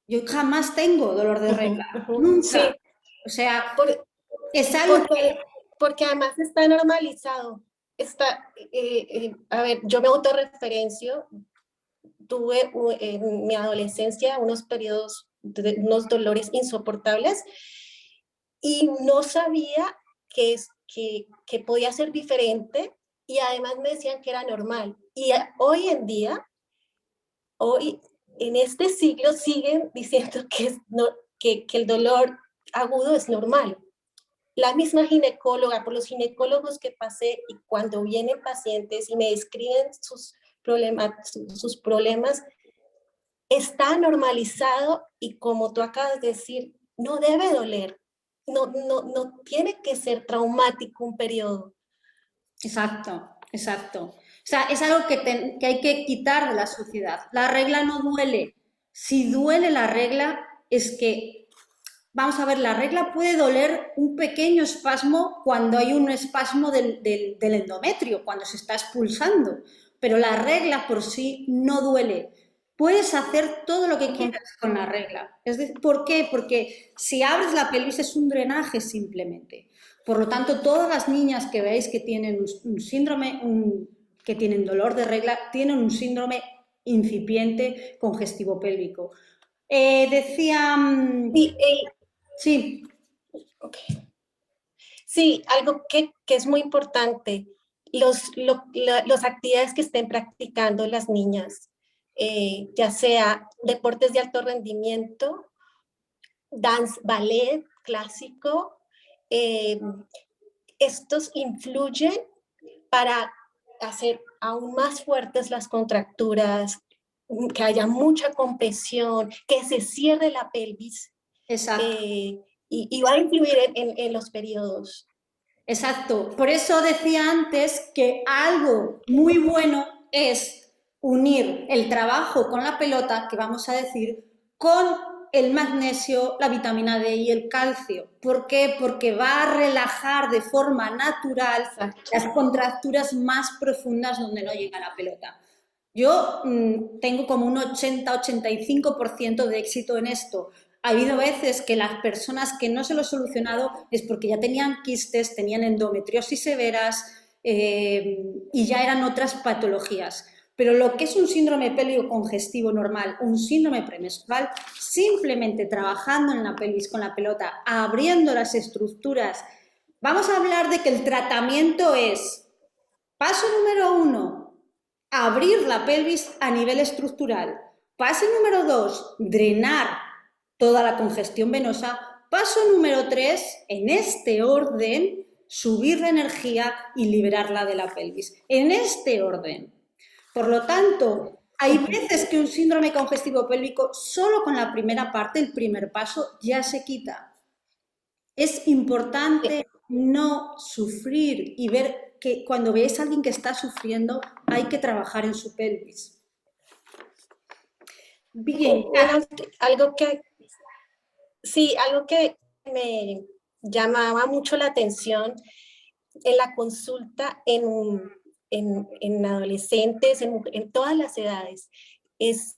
Yo jamás tengo dolor de regla, Sí, nunca. O sea, por, es algo que... porque, porque además está normalizado. Está, a ver, yo me autorreferencio, tuve en mi adolescencia unos periodos de unos dolores insoportables y no sabía que podía ser diferente y además me decían que era normal. Y hoy en día, hoy en este siglo siguen diciendo que, que el dolor agudo es normal. la misma ginecóloga, por los ginecólogos que pasé, y cuando vienen pacientes y me describen sus problemas, está normalizado y como tú acabas de decir, no debe doler, no tiene que ser traumático un periodo. Exacto, exacto. O sea, es algo que hay que quitar de la sociedad. La regla no duele. Si duele la regla, es que, vamos a ver, la regla puede doler un pequeño espasmo cuando hay un espasmo del endometrio, cuando se está expulsando, pero la regla por sí no duele. Puedes hacer todo lo que quieras con la regla. ¿Por qué? Porque si abres la pelvis es un drenaje simplemente. Por lo tanto, todas las niñas que veáis que tienen un síndrome, que tienen dolor de regla, tienen un síndrome incipiente congestivo pélvico. Decía... Sí, sí. okay. Sí, algo que es muy importante, las actividades que estén practicando las niñas, ya sea deportes de alto rendimiento, dance, ballet clásico, eh, estos influyen para hacer aún más fuertes las contracturas, que haya mucha compresión, que se cierre la pelvis, Exacto. y va a influir en los periodos. Exacto. Por eso decía antes que algo muy bueno es unir el trabajo con la pelota, que vamos a decir, con el magnesio, la vitamina D y el calcio. ¿Por qué? Porque va a relajar de forma natural Exacto. las contracturas más profundas donde no llega la pelota. Yo tengo como un 80-85% de éxito en esto. Ha habido veces que las personas que no se lo he solucionado es porque ya tenían quistes, tenían endometriosis severas y ya eran otras patologías. Pero lo que es un síndrome pélvico congestivo normal, un síndrome premenstrual, simplemente trabajando en la pelvis con la pelota, abriendo las estructuras. Vamos a hablar de que el tratamiento es, paso número 1, abrir la pelvis a nivel estructural. Paso número 2, drenar toda la congestión venosa. Paso número 3, en este orden, subir la energía y liberarla de la pelvis. En este orden. Por lo tanto, hay veces que un síndrome congestivo pélvico solo con la primera parte, el primer paso, ya se quita. Es importante no sufrir y ver que cuando veis a alguien que está sufriendo hay que trabajar en su pelvis. Bien. Algo que, sí, algo que me llamaba mucho la atención en la consulta en adolescentes, en todas las edades, es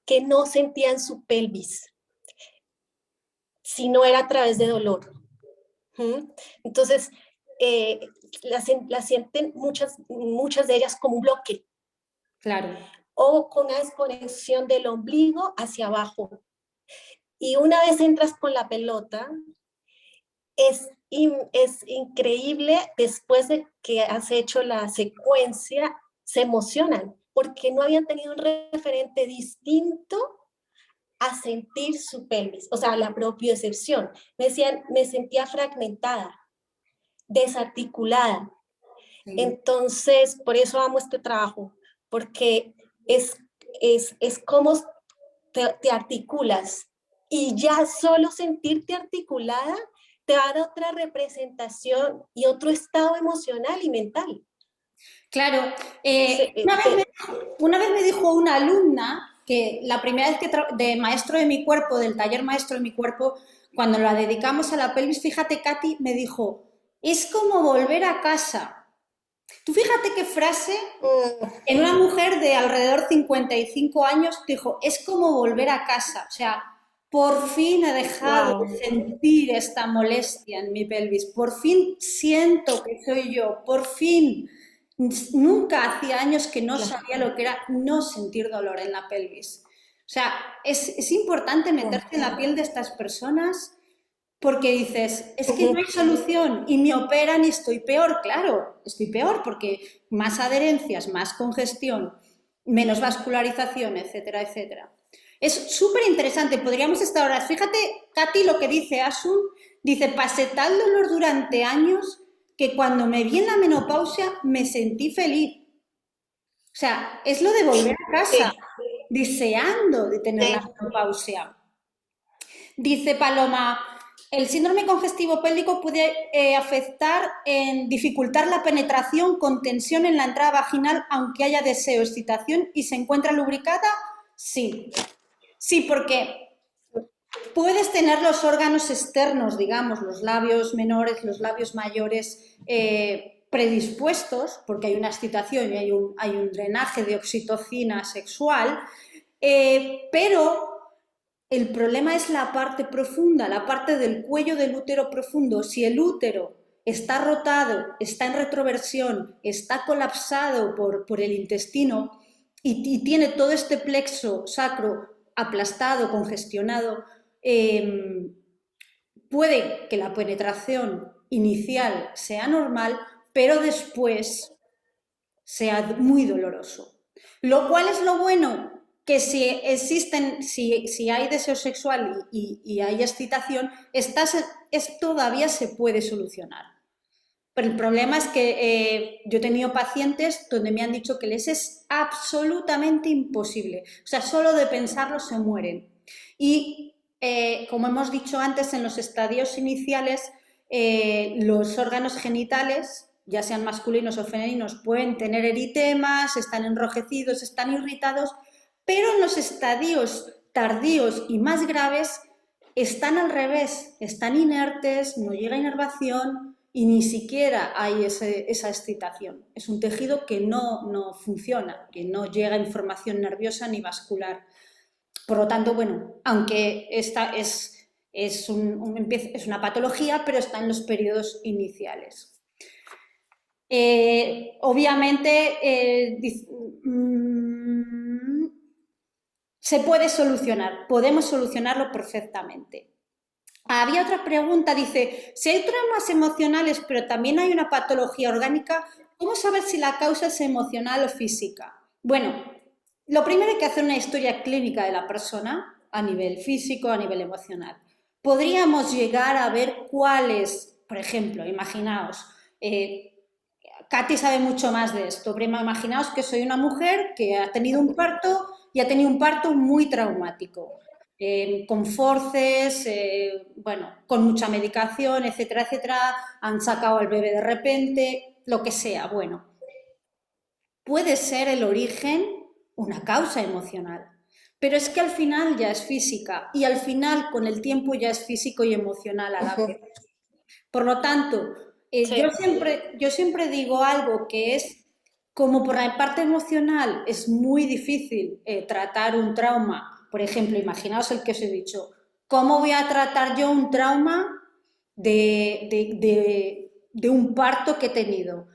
que no sentían su pelvis, si no era a través de dolor. Entonces, la sienten muchas de ellas como un bloque. Claro. O con una desconexión del ombligo hacia abajo. Y una vez entras con la pelota, es increíble, después de que has hecho la secuencia, se emocionan, porque no habían tenido un referente distinto a sentir su pelvis, o sea, la propiocepción. Me decían, me sentía fragmentada, desarticulada. Sí. Entonces, por eso amo este trabajo, porque es como te articulas, y ya solo sentirte articulada te va a dar otra representación y otro estado emocional y mental. Claro. Una vez me dijo una alumna que la primera vez que de maestro de mi cuerpo, del taller maestro de mi cuerpo, cuando la dedicamos a la pelvis, fíjate, Katy, me dijo, es como volver a casa. Tú fíjate qué frase, en una mujer de alrededor de 55 años, dijo, es como volver a casa. O sea, por fin he dejado de sentir esta molestia en mi pelvis, por fin siento que soy yo, por fin. Nunca hacía años que no sabía lo que era no sentir dolor en la pelvis. O sea, es importante meterse en la piel de estas personas porque dices, es que no hay solución y me operan y estoy peor. Claro, estoy peor porque más adherencias, más congestión, menos vascularización, etcétera, etcétera. Es súper interesante, podríamos estar horas. Fíjate, Katy, lo que dice Asun, dice, pasé tal dolor durante años que cuando me vi en la menopausia me sentí feliz. O sea, es lo de volver a casa, Sí, deseando de tener la sí. menopausia. Dice Paloma, el síndrome congestivo pélvico puede afectar en dificultar la penetración con tensión en la entrada vaginal, aunque haya deseo, excitación y se encuentra lubricada. Sí, sí, porque puedes tener los órganos externos, digamos, los labios menores, los labios mayores, predispuestos, porque hay una excitación y hay un drenaje de oxitocina sexual, pero el problema es la parte profunda, la parte del cuello del útero profundo. Si el útero está rotado, está en retroversión, está colapsado por el intestino y tiene todo este plexo sacro aplastado, congestionado, puede que la penetración inicial sea normal, pero después sea muy doloroso. Lo cual es lo bueno, que si existen, si hay deseo sexual y hay excitación, todavía se puede solucionar. Pero el problema es que yo he tenido pacientes donde me han dicho que les es absolutamente imposible. O sea, solo de pensarlo se mueren. Y como hemos dicho antes, en los estadios iniciales, los órganos genitales, ya sean masculinos o femeninos, pueden tener eritemas, están enrojecidos, están irritados, pero en los estadios tardíos y más graves están al revés, están inertes, no llega inervación y ni siquiera hay esa excitación. Es un tejido que no funciona, que no llega información nerviosa ni vascular. Por lo tanto, bueno, aunque esta es una patología, pero está en los periodos iniciales. Obviamente, se puede solucionar, podemos solucionarlo perfectamente. Había otra pregunta, dice, si hay traumas emocionales pero también hay una patología orgánica, ¿cómo saber si la causa es emocional o física? Bueno, lo primero hay que hacer una historia clínica de la persona a nivel físico, a nivel emocional. Podríamos llegar a ver cuáles, por ejemplo, imaginaos, Katy sabe mucho más de esto, pero imaginaos que soy una mujer que ha tenido un parto y ha tenido un parto muy traumático, con forces, bueno, con mucha medicación, etcétera, etcétera, han sacado al bebé de repente, lo que sea, bueno. Puede ser el origen una causa emocional, pero es que al final ya es física y al final con el tiempo ya es físico y emocional a la vez. Por lo tanto, Sí. yo siempre digo algo que es, como por la parte emocional es muy difícil tratar un trauma, por ejemplo, imaginaos el que os he dicho, ¿cómo voy a tratar yo un trauma de un parto que he tenido?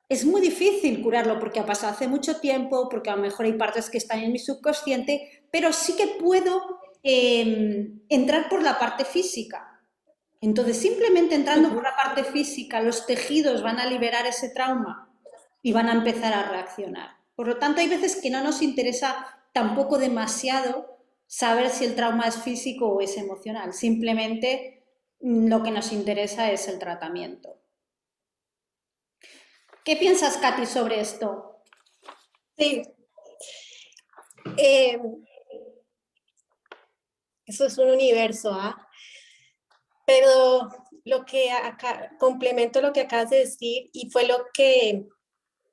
Es muy difícil curarlo porque ha pasado hace mucho tiempo, porque a lo mejor hay partes que están en mi subconsciente, pero sí que puedo entrar por la parte física. Entonces, simplemente entrando por la parte física, los tejidos van a liberar ese trauma y van a empezar a reaccionar. Por lo tanto, hay veces que no nos interesa tampoco demasiado saber si el trauma es físico o es emocional. Simplemente lo que nos interesa es el tratamiento. ¿Qué piensas, Katy, sobre esto? Sí, eh, eso es un universo, ¿ah? Pero lo que acá, complemento lo que acabas de decir y fue lo que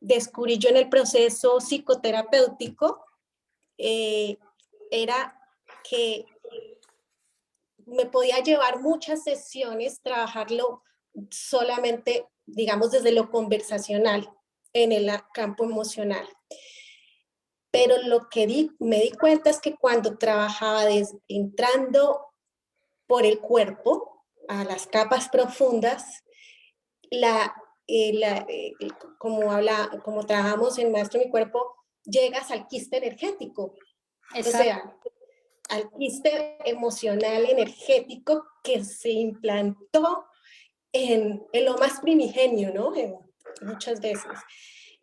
descubrí yo en el proceso psicoterapéutico, eh, era que me podía llevar muchas sesiones trabajarlo solamente, digamos, desde lo conversacional en el campo emocional. Pero lo que me di cuenta es que cuando trabajaba entrando por el cuerpo a las capas profundas, la, como trabajamos en Maestro Mi Cuerpo, llegas al quiste energético, o Exacto. sea, al quiste emocional energético que se implantó en lo más primigenio, ¿no? Muchas veces.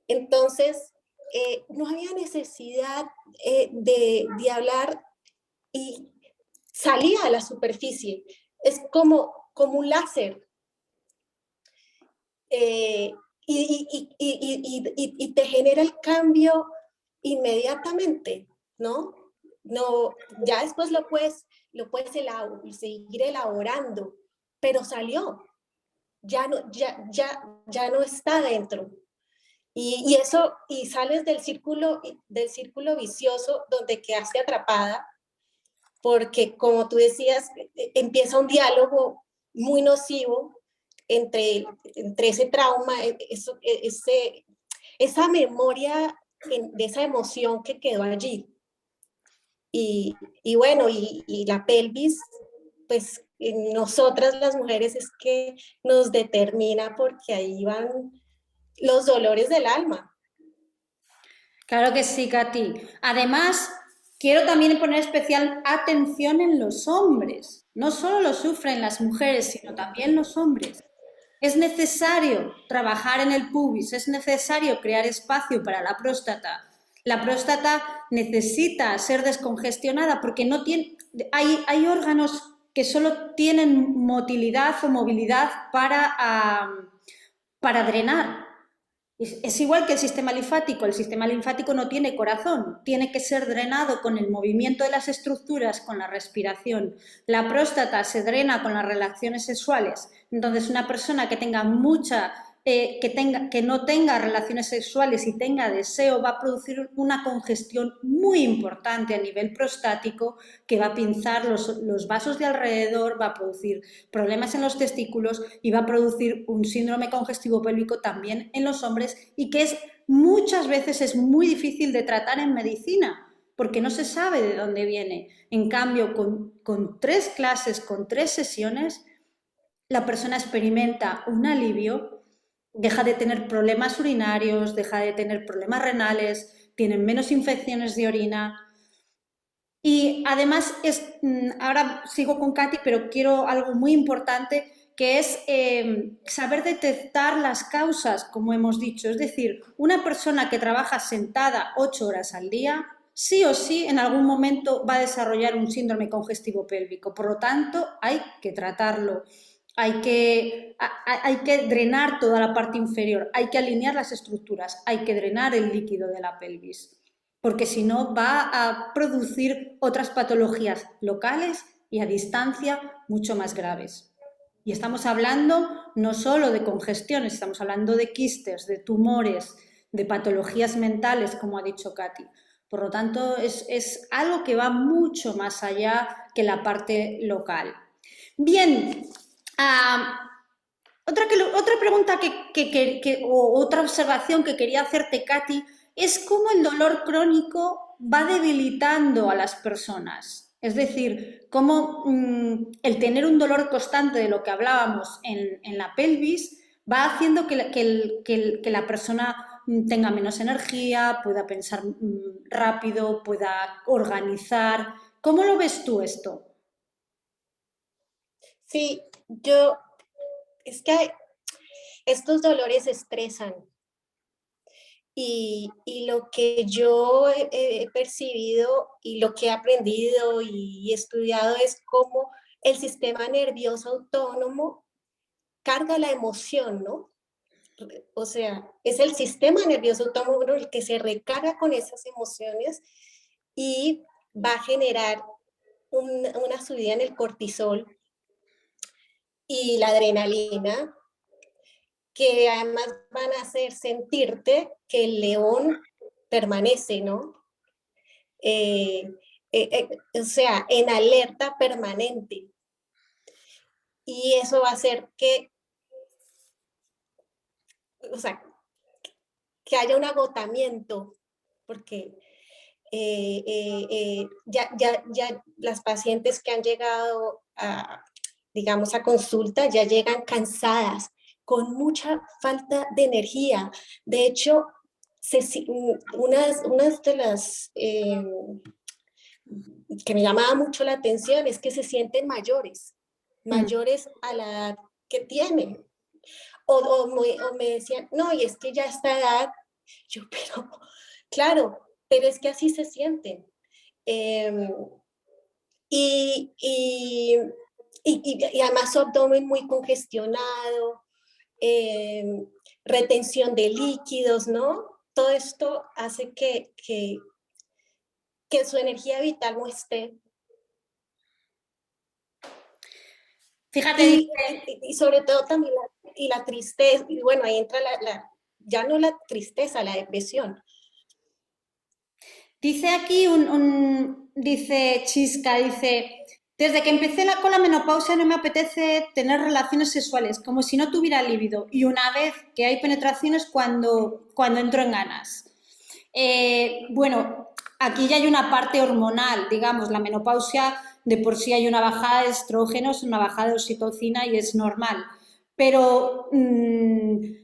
Entonces, no había necesidad de hablar y salía a la superficie. Es como un láser. Eh, y te genera el cambio inmediatamente, ¿no? No, ya después seguir elaborando, pero salió, ya no está dentro. Y eso, y sales del círculo vicioso donde quedaste atrapada, porque como tú decías, empieza un diálogo muy nocivo entre ese trauma, esa memoria de esa emoción que quedó allí. Y bueno, y la pelvis, pues en nosotras las mujeres es que nos determina, porque ahí van los dolores del alma. Claro que sí, Katy. Además, quiero también poner especial atención en los hombres. No solo lo sufren las mujeres, sino también los hombres. Es necesario trabajar en el pubis, es necesario crear espacio para la próstata. La próstata necesita ser descongestionada porque no tiene, hay órganos que solo tienen motilidad o movilidad para drenar. Es igual que el sistema linfático no tiene corazón, tiene que ser drenado con el movimiento de las estructuras, con la respiración. La próstata se drena con las relaciones sexuales, entonces una persona que tenga que no tenga relaciones sexuales y tenga deseo va a producir una congestión muy importante a nivel prostático que va a pinzar los vasos de alrededor, va a producir problemas en los testículos y va a producir un síndrome congestivo pélvico también en los hombres y que muchas veces es muy difícil de tratar en medicina porque no se sabe de dónde viene. En cambio, con 3 clases, con 3 sesiones, la persona experimenta un alivio, deja de tener problemas urinarios, deja de tener problemas renales, tienen menos infecciones de orina. Y además, ahora sigo con Katy, pero quiero algo muy importante, que es saber detectar las causas, como hemos dicho. Es decir, una persona que trabaja sentada 8 horas al día, sí o sí, en algún momento va a desarrollar un síndrome congestivo pélvico. Por lo tanto, hay que tratarlo. Hay que drenar toda la parte inferior, hay que alinear las estructuras, hay que drenar el líquido de la pelvis, porque si no va a producir otras patologías locales y a distancia mucho más graves. Y estamos hablando no solo de congestiones, estamos hablando de quistes, de tumores, de patologías mentales, como ha dicho Katy. Por lo tanto, es algo que va mucho más allá que la parte local. Bien, otra pregunta o otra observación que quería hacerte, Katy, es cómo el dolor crónico va debilitando a las personas. Es decir, cómo el tener un dolor constante de lo que hablábamos en la pelvis va haciendo que la persona tenga menos energía, pueda pensar rápido, pueda organizar. ¿Cómo lo ves tú esto? Sí, es que estos dolores estresan. Y lo que yo he percibido y lo que he aprendido y estudiado es cómo el sistema nervioso autónomo carga la emoción, ¿no? O sea, es el sistema nervioso autónomo el que se recarga con esas emociones y va a generar una subida en el cortisol y la adrenalina, que además van a hacer sentirte que el león permanece, ¿no? O sea, en alerta permanente. Y eso va a hacer o sea, que haya un agotamiento, porque ya las pacientes que han llegado digamos, a consulta ya llegan cansadas, con mucha falta de energía. De hecho, unas de las que me llamaba mucho la atención es que se sienten mayores a la edad que tienen. O me decían, no, y es que ya a esta edad, yo, pero, claro, pero es que así se sienten. y además su abdomen muy congestionado, retención de líquidos, ¿no? Todo esto hace que su energía vital no esté. Fíjate, Y sobre todo también la tristeza, y bueno, ahí entra ya no la tristeza, la depresión. dice aquí dice Chisca, dice, desde que empecé con la menopausia no me apetece tener relaciones sexuales, como si no tuviera líbido, y una vez que hay penetraciones cuando entro en ganas. Bueno, aquí ya hay una parte hormonal, digamos, la menopausia de por sí hay una bajada de estrógenos, una bajada de oxitocina y es normal. Pero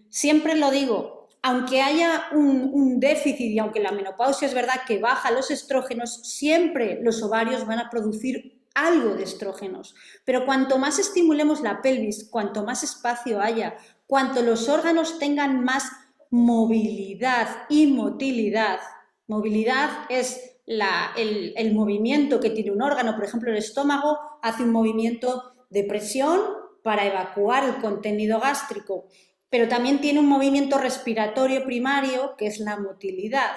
siempre lo digo, aunque haya un déficit y aunque la menopausia es verdad que baja los estrógenos, siempre los ovarios van a producir algo de estrógenos. Pero cuanto más estimulemos la pelvis, cuanto más espacio haya, cuanto los órganos tengan más movilidad y motilidad. Movilidad es el movimiento que tiene un órgano, por ejemplo el estómago hace un movimiento de presión para evacuar el contenido gástrico, pero también tiene un movimiento respiratorio primario que es la motilidad.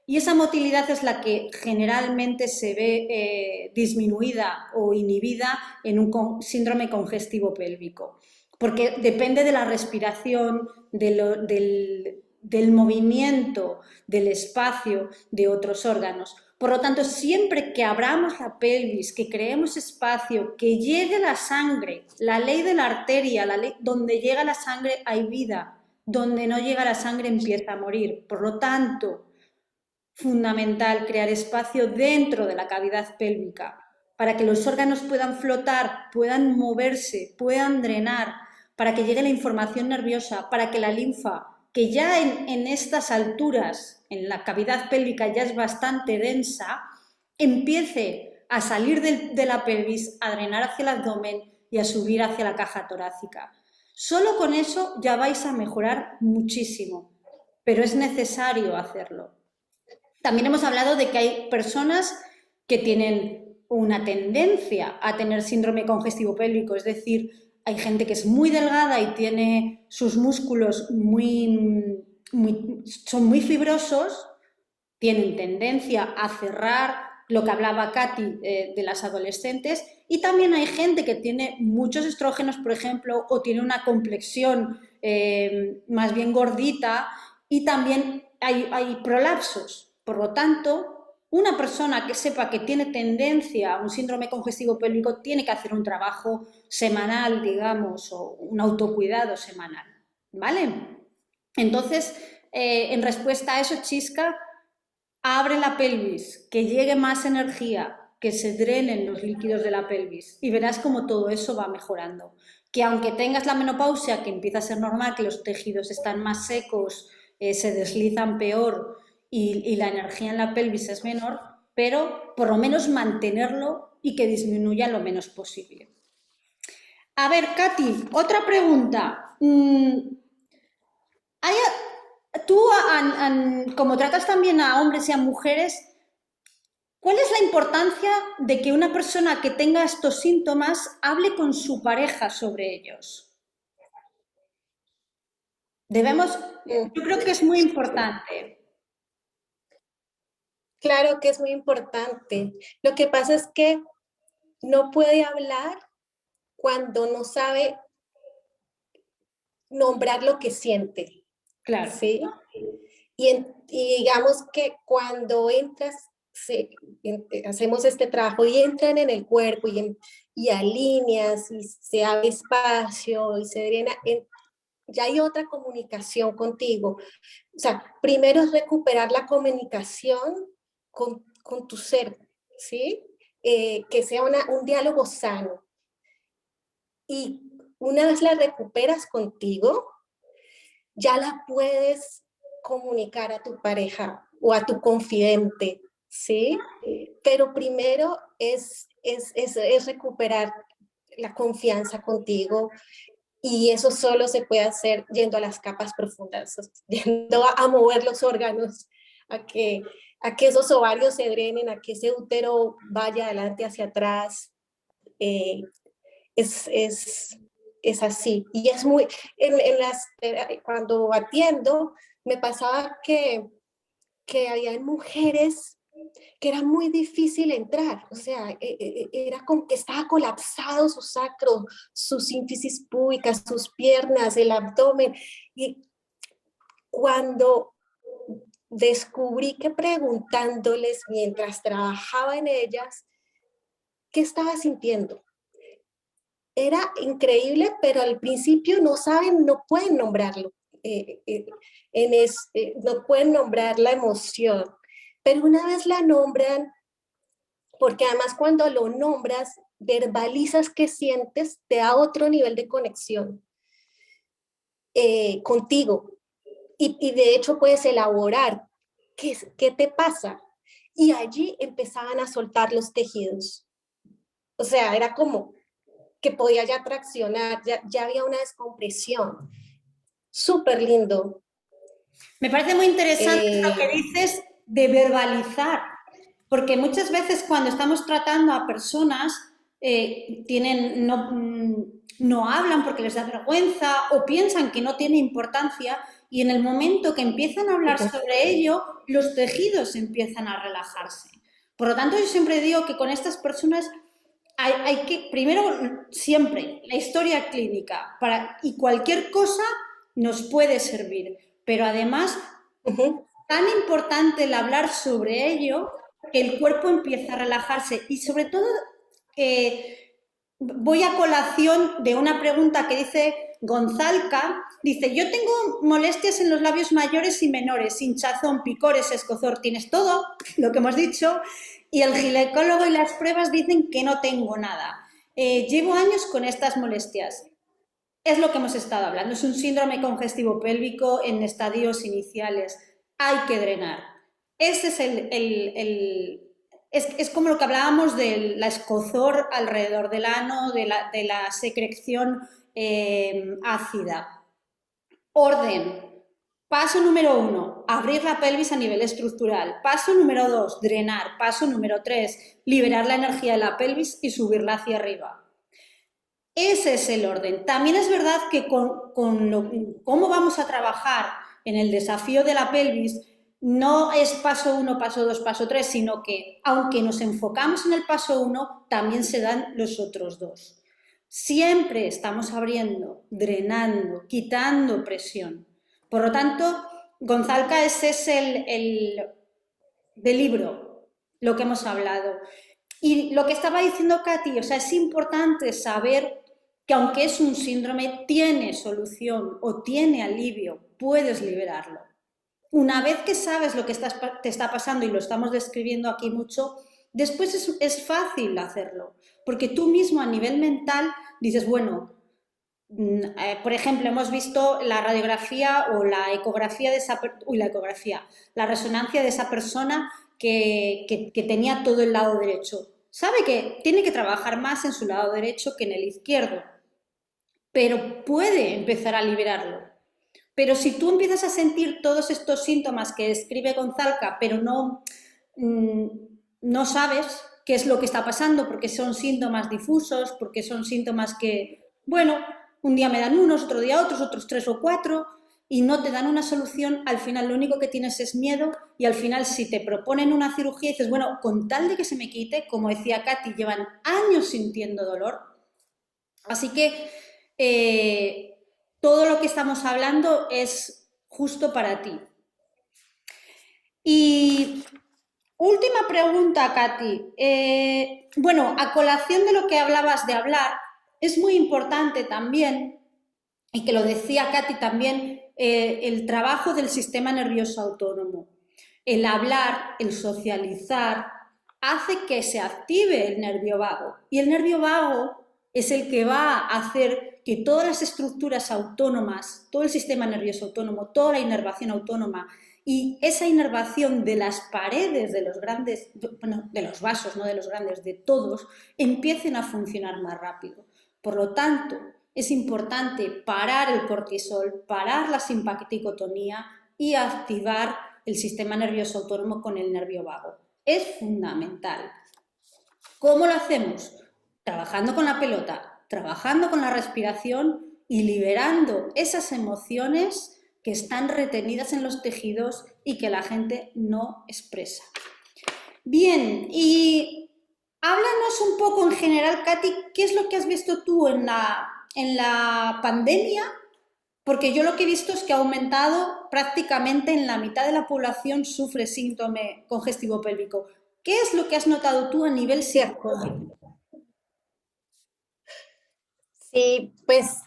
Y esa motilidad es la que generalmente se ve disminuida o inhibida en un síndrome congestivo pélvico, porque depende de la respiración, del movimiento, del espacio de otros órganos. Por lo tanto, siempre que abramos la pelvis, que creemos espacio, que llegue la sangre, la ley de la arteria, donde llega la sangre hay vida, donde no llega la sangre empieza a morir. Por lo tanto, fundamental crear espacio dentro de la cavidad pélvica para que los órganos puedan flotar, puedan moverse, puedan drenar, para que llegue la información nerviosa, para que la linfa, que ya en estas alturas, en la cavidad pélvica ya es bastante densa, empiece a salir de la pelvis, a drenar hacia el abdomen y a subir hacia la caja torácica. Solo con eso ya vais a mejorar muchísimo, pero es necesario hacerlo. También hemos hablado de que hay personas que tienen una tendencia a tener síndrome congestivo pélvico, es decir, hay gente que es muy delgada y tiene sus músculos son muy fibrosos, tienen tendencia a cerrar, lo que hablaba Katy de las adolescentes, y también hay gente que tiene muchos estrógenos, por ejemplo, o tiene una complexión más bien gordita, y también hay prolapsos. Por lo tanto, una persona que sepa que tiene tendencia a un síndrome congestivo pélvico tiene que hacer un trabajo semanal, digamos, o un autocuidado semanal, ¿vale? Entonces, en respuesta a eso, Chisca, abre la pelvis, que llegue más energía, que se drenen los líquidos de la pelvis y verás como todo eso va mejorando. Que aunque tengas la menopausia, que empieza a ser normal, que los tejidos están más secos, se deslizan peor y la energía en la pelvis es menor, pero por lo menos mantenerlo y que disminuya lo menos posible. A ver, Katy, otra pregunta. Tú, como tratas también a hombres y a mujeres, ¿cuál es la importancia de que una persona que tenga estos síntomas hable con su pareja sobre ellos? Yo creo que es muy importante. Claro que es muy importante. Lo que pasa es que no puede hablar cuando no sabe nombrar lo que siente. Claro. ¿Sí? Y digamos que cuando entras, hacemos este trabajo y entran en el cuerpo y alineas y se abre espacio y se drena, ya hay otra comunicación contigo. O sea, primero es recuperar la comunicación con tu ser, ¿sí? Que sea un diálogo sano. Y una vez la recuperas contigo, ya la puedes comunicar a tu pareja o a tu confidente, ¿sí? Pero primero es recuperar la confianza contigo y eso solo se puede hacer yendo a las capas profundas, yendo a mover los órganos, a que a que esos ovarios se drenen, a que ese útero vaya adelante hacia atrás. eh, es, es, es así. Y es muy, cuando atiendo, me pasaba que había mujeres que era muy difícil entrar, o sea, era como que estaba colapsado su sacro, su sínfisis púbica, sus piernas, el abdomen, y cuando descubrí que preguntándoles mientras trabajaba en ellas, ¿qué estaba sintiendo? Era increíble, pero al principio no saben, no pueden nombrarlo, no pueden nombrar la emoción, pero una vez la nombran, porque además cuando lo nombras, verbalizas qué sientes, te da otro nivel de conexión contigo. Y de hecho puedes elaborar qué te pasa. Y allí empezaban a soltar los tejidos. O sea, era como que podía ya traccionar, ya había una descompresión. Súper lindo. Me parece muy interesante lo que dices de verbalizar, porque muchas veces cuando estamos tratando a personas no hablan porque les da vergüenza o piensan que no tiene importancia y en el momento que empiezan a hablar sobre ello, los tejidos empiezan a relajarse. Por lo tanto, yo siempre digo que con estas personas hay que, primero, siempre, la historia clínica y cualquier cosa nos puede servir, pero además, tan importante el hablar sobre ello, que el cuerpo empieza a relajarse y sobre todo, voy a colación de una pregunta que dice Gonzalca, dice, yo tengo molestias en los labios mayores y menores, hinchazón, picores, escozor, tienes todo lo que hemos dicho, y el ginecólogo y las pruebas dicen que no tengo nada. Llevo años con estas molestias. Es lo que hemos estado hablando, es un síndrome congestivo pélvico en estadios iniciales. Hay que drenar. Ese es como lo que hablábamos de la escozor alrededor del ano, de la secreción ácida. Orden. Paso número 1, abrir la pelvis a nivel estructural. Paso número 2, drenar. Paso número 3, liberar la energía de la pelvis y subirla hacia arriba. Ese es el orden. También es verdad que cómo vamos a trabajar en el desafío de la pelvis no es paso 1, paso 2, paso 3, sino que aunque nos enfocamos en el paso 1, también se dan los otros dos. Siempre estamos abriendo, drenando, quitando presión. Por lo tanto, Gonzalca, ese es del libro, lo que hemos hablado. Y lo que estaba diciendo Katy, o sea, es importante saber que aunque es un síndrome, tiene solución o tiene alivio, puedes liberarlo. Una vez que sabes lo que te está pasando y lo estamos describiendo aquí mucho, después es fácil hacerlo, porque tú mismo a nivel mental dices, bueno, por ejemplo, hemos visto la radiografía o la ecografía de la resonancia de esa persona que tenía todo el lado derecho. Sabe que tiene que trabajar más en su lado derecho que en el izquierdo, pero puede empezar a liberarlo. Pero si tú empiezas a sentir todos estos síntomas que describe Gonzalca, pero no sabes qué es lo que está pasando, porque son síntomas difusos, porque son síntomas que, bueno, un día me dan unos, otro día otros 3 o 4, y no te dan una solución, al final lo único que tienes es miedo, y al final si te proponen una cirugía dices, bueno, con tal de que se me quite, como decía Katy, llevan años sintiendo dolor. Así que todo lo que estamos hablando es justo para ti. Y última pregunta, Katy. Bueno, a colación de lo que hablabas de hablar, es muy importante también, y que lo decía Katy también, el trabajo del sistema nervioso autónomo. El hablar, el socializar, hace que se active el nervio vago. Y el nervio vago es el que va a hacer que todas las estructuras autónomas, todo el sistema nervioso autónomo, toda la inervación autónoma y esa inervación de las paredes de los grandes, bueno, de los vasos, no de los grandes, de todos, empiecen a funcionar más rápido. Por lo tanto, es importante parar el cortisol, parar la simpaticotonía y activar el sistema nervioso autónomo con el nervio vago. Es fundamental. ¿Cómo lo hacemos? Trabajando con la pelota, trabajando con la respiración y liberando esas emociones que están retenidas en los tejidos y que la gente no expresa. Bien, y háblanos un poco en general, Katy, ¿qué es lo que has visto tú en la pandemia? Porque yo lo que he visto es que ha aumentado prácticamente en la mitad de la población sufre síndrome congestivo pélvico. ¿Qué es lo que has notado tú a nivel psicológico? Sí, pues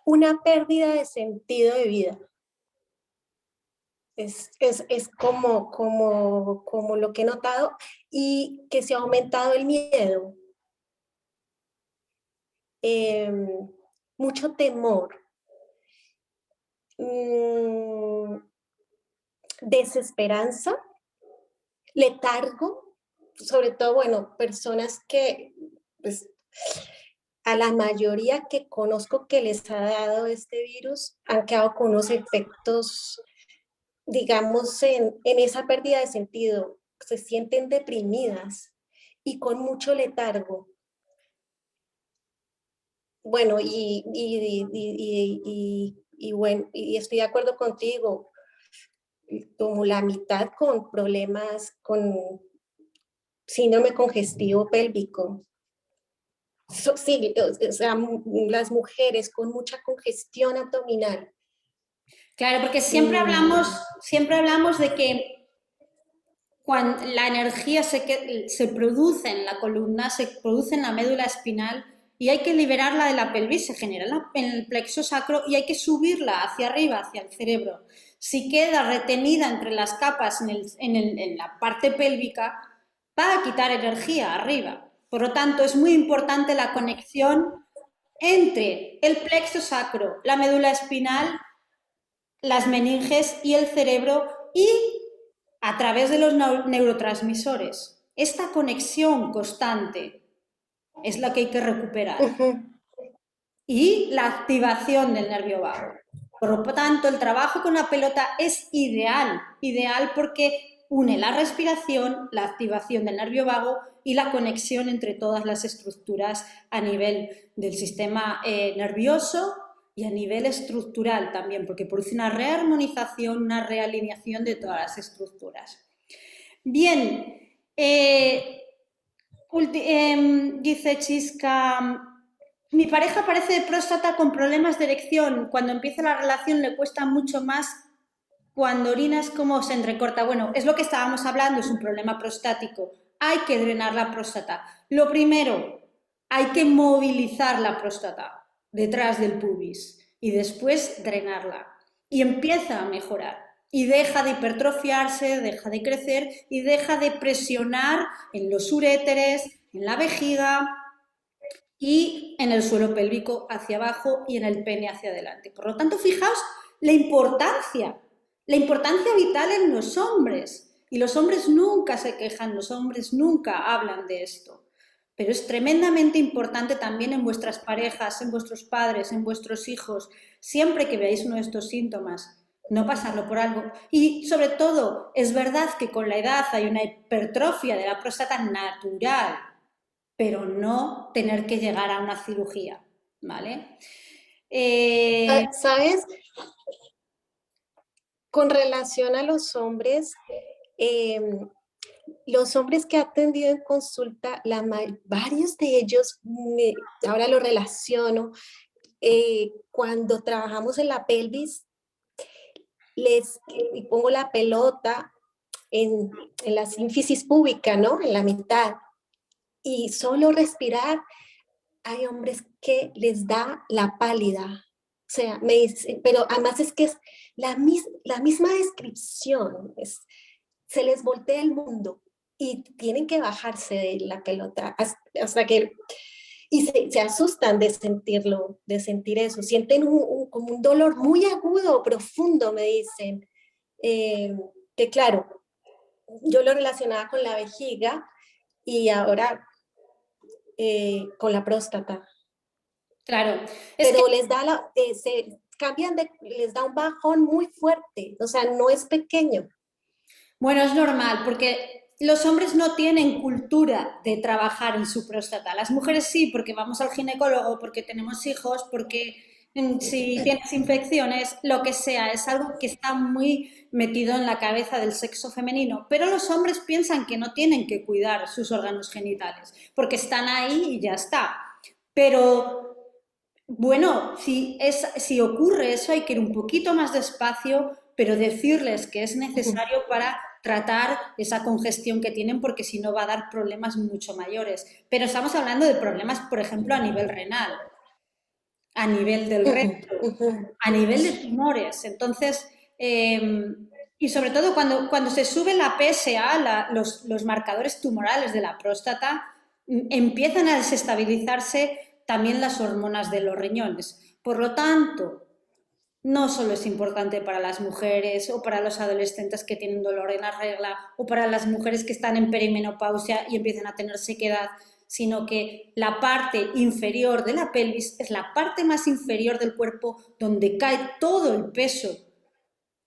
una pérdida de sentido de vida. Es como lo que he notado, y que se ha aumentado el miedo, mucho temor, desesperanza, letargo, sobre todo, bueno, personas que, pues, a la mayoría que conozco que les ha dado este virus, han quedado con unos efectos, digamos, en esa pérdida de sentido, se sienten deprimidas y con mucho letargo. Bueno, bueno, y estoy de acuerdo contigo, como la mitad con problemas, con síndrome congestivo pélvico. Sí, o sea, las mujeres con mucha congestión abdominal. Claro, porque Mm, siempre hablamos de que cuando la energía se produce en la columna, se produce en la médula espinal y hay que liberarla de la pelvis, se genera en el plexo sacro y hay que subirla hacia arriba, hacia el cerebro. Si queda retenida entre las capas en la parte pélvica, va a quitar energía arriba. Por lo tanto, es muy importante la conexión entre el plexo sacro, la médula espinal, las meninges y el cerebro y a través de los neurotransmisores. Esta conexión constante es la que hay que recuperar. ujú. Y la activación del nervio vago. Por lo tanto, el trabajo con la pelota es ideal, ideal porque une la respiración, la activación del nervio vago y la conexión entre todas las estructuras a nivel del sistema nervioso y a nivel estructural también, porque produce una rearmonización, una realineación de todas las estructuras. Bien, dice Chisca, mi pareja parece de próstata con problemas de erección. Cuando empieza la relación le cuesta mucho más. Cuando orina es como se entrecorta. Bueno, es lo que estábamos hablando, es un problema prostático. Hay que drenar la próstata. Lo primero, hay que movilizar la próstata detrás del pubis y después drenarla. Y empieza a mejorar. Y deja de hipertrofiarse, deja de crecer y deja de presionar en los uréteres, en la vejiga, y en el suelo pélvico hacia abajo y en el pene hacia adelante. Por lo tanto, fijaos la importancia vital en los hombres. Y los hombres nunca se quejan, los hombres nunca hablan de esto. Pero es tremendamente importante también en vuestras parejas, en vuestros padres, en vuestros hijos, siempre que veáis uno de estos síntomas, no pasarlo por algo. Y sobre todo, es verdad que con la edad hay una hipertrofia de la próstata natural, pero no tener que llegar a una cirugía, ¿vale? ¿Sabes? Con relación a los hombres que he atendido en consulta, varios de ellos, ahora lo relaciono, cuando trabajamos en la pelvis, y pongo la pelota en la sínfisis púbica, ¿no? En la mitad. Y solo respirar, hay hombres que les da la pálida. O sea, me dicen, pero además es que es la misma descripción, se les voltea el mundo y tienen que bajarse de la pelota hasta que, y se asustan de sentirlo, de sentir eso, sienten como un dolor muy agudo, profundo, me dicen, eh, que claro, yo lo relacionaba con la vejiga y ahora con la próstata. Claro, es que pero les da se cambian les da un bajón muy fuerte, o sea, no es pequeño. bueno, es normal, porque los hombres no tienen cultura de trabajar en su próstata. Las mujeres sí, porque vamos al ginecólogo, porque tenemos hijos, porque si tienes infecciones, lo que sea, es algo que está muy metido en la cabeza del sexo femenino. Pero los hombres piensan que no tienen que cuidar sus órganos genitales, porque están ahí y ya está. Pero bueno, si ocurre eso, hay que ir un poquito más despacio, pero decirles que es necesario para tratar esa congestión que tienen, porque si no va a dar problemas mucho mayores. Pero estamos hablando de problemas, por ejemplo, a nivel renal, a nivel del recto, a nivel de tumores. Entonces, y sobre todo cuando se sube la PSA, los marcadores tumorales de la próstata, empiezan a desestabilizarse también las hormonas de los riñones. Por lo tanto, no solo es importante para las mujeres o para los adolescentes que tienen dolor en la regla o para las mujeres que están en perimenopausia y empiezan a tener sequedad, sino que la parte inferior de la pelvis es la parte más inferior del cuerpo donde cae todo el peso.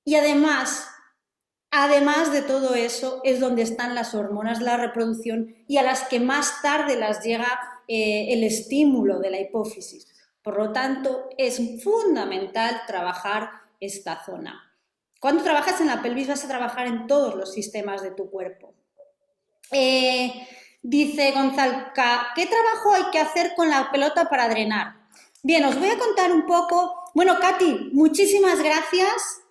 Y además de todo eso, es donde están las hormonas de la reproducción y a las que más tarde las llega el estímulo de la hipófisis. Por lo tanto, es fundamental trabajar esta zona. Cuando trabajas en la pelvis vas a trabajar en todos los sistemas de tu cuerpo. Dice Gonzalca, ¿qué trabajo hay que hacer con la pelota para drenar? Bien, os voy a contar un poco. Bueno, Katy, muchísimas gracias.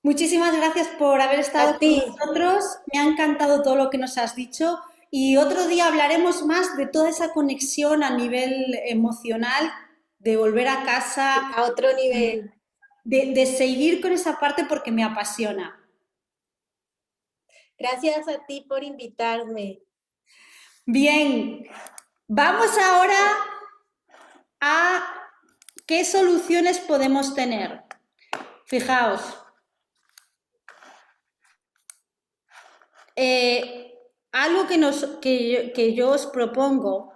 Muchísimas gracias por haber estado A con ti, nosotros. Me ha encantado todo lo que nos has dicho y otro día hablaremos más de toda esa conexión a nivel emocional, de volver a casa, a otro nivel. de seguir con esa parte porque me apasiona. Gracias a ti por invitarme. Bien, vamos ahora a qué soluciones podemos tener. Fijaos, algo que yo os propongo.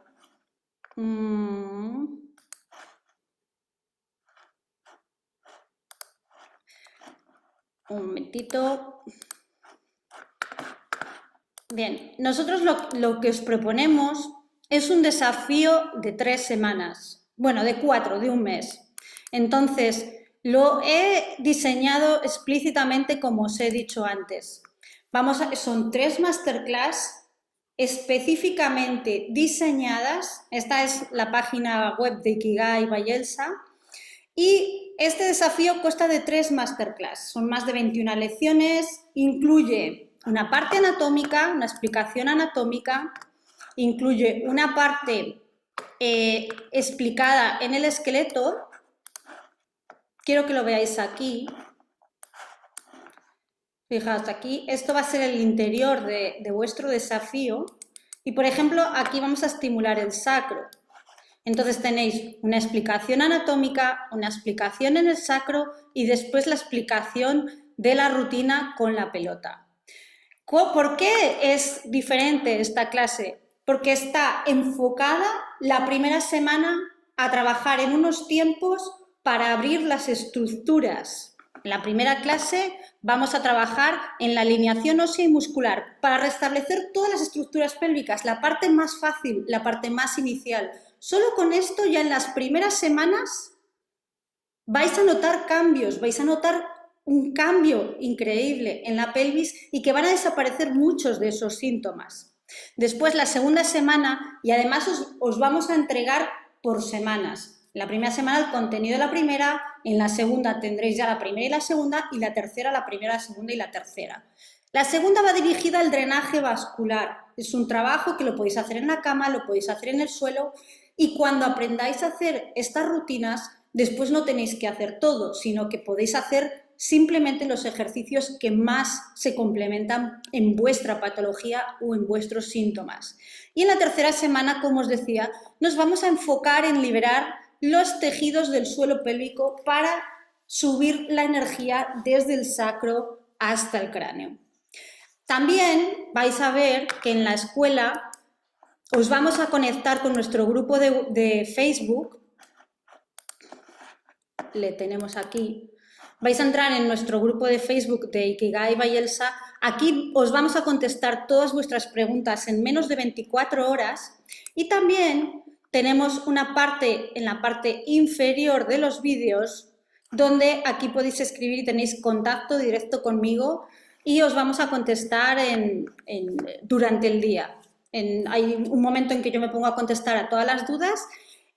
Un momentito. Bien, nosotros lo que os proponemos es un desafío de 3 semanas, bueno, de 4, de un mes. Entonces, lo he diseñado explícitamente como os he dicho antes. Son 3 masterclass específicamente diseñadas. Esta es la página web de Ikigai by Elsa. Y este desafío consta de 3 masterclass, son más de 21 lecciones, incluye una parte anatómica, una explicación anatómica, incluye una parte explicada en el esqueleto, quiero que lo veáis aquí, fijaos aquí, esto va a ser el interior de vuestro desafío y por ejemplo aquí vamos a estimular el sacro. Entonces tenéis una explicación anatómica, una explicación en el sacro y después la explicación de la rutina con la pelota. ¿Por qué es diferente esta clase? Porque está enfocada la primera semana a trabajar en unos tiempos para abrir las estructuras. En la primera clase vamos a trabajar en la alineación ósea y muscular para restablecer todas las estructuras pélvicas, la parte más fácil, la parte más inicial. Solo con esto ya en las primeras semanas vais a notar cambios, vais a notar un cambio increíble en la pelvis y que van a desaparecer muchos de esos síntomas. Después la segunda semana y además os vamos a entregar por semanas. En la primera semana el contenido de la primera, en la segunda tendréis ya la primera y la segunda y la tercera la primera, la segunda y la tercera. La segunda va dirigida al drenaje vascular. Es un trabajo que lo podéis hacer en la cama, lo podéis hacer en el suelo y cuando aprendáis a hacer estas rutinas, después no tenéis que hacer todo, sino que podéis hacer simplemente los ejercicios que más se complementan en vuestra patología o en vuestros síntomas. Y en la tercera semana, como os decía, nos vamos a enfocar en liberar los tejidos del suelo pélvico para subir la energía desde el sacro hasta el cráneo. También vais a ver que en la escuela os vamos a conectar con nuestro grupo de Facebook le tenemos aquí. Vais a entrar en nuestro grupo de Facebook de Ikigai by Elsa. Aquí os vamos a contestar todas vuestras preguntas en menos de 24 horas y también tenemos una parte en la parte inferior de los vídeos donde aquí podéis escribir y tenéis contacto directo conmigo y os vamos a contestar durante el día. Hay un momento en que yo me pongo a contestar a todas las dudas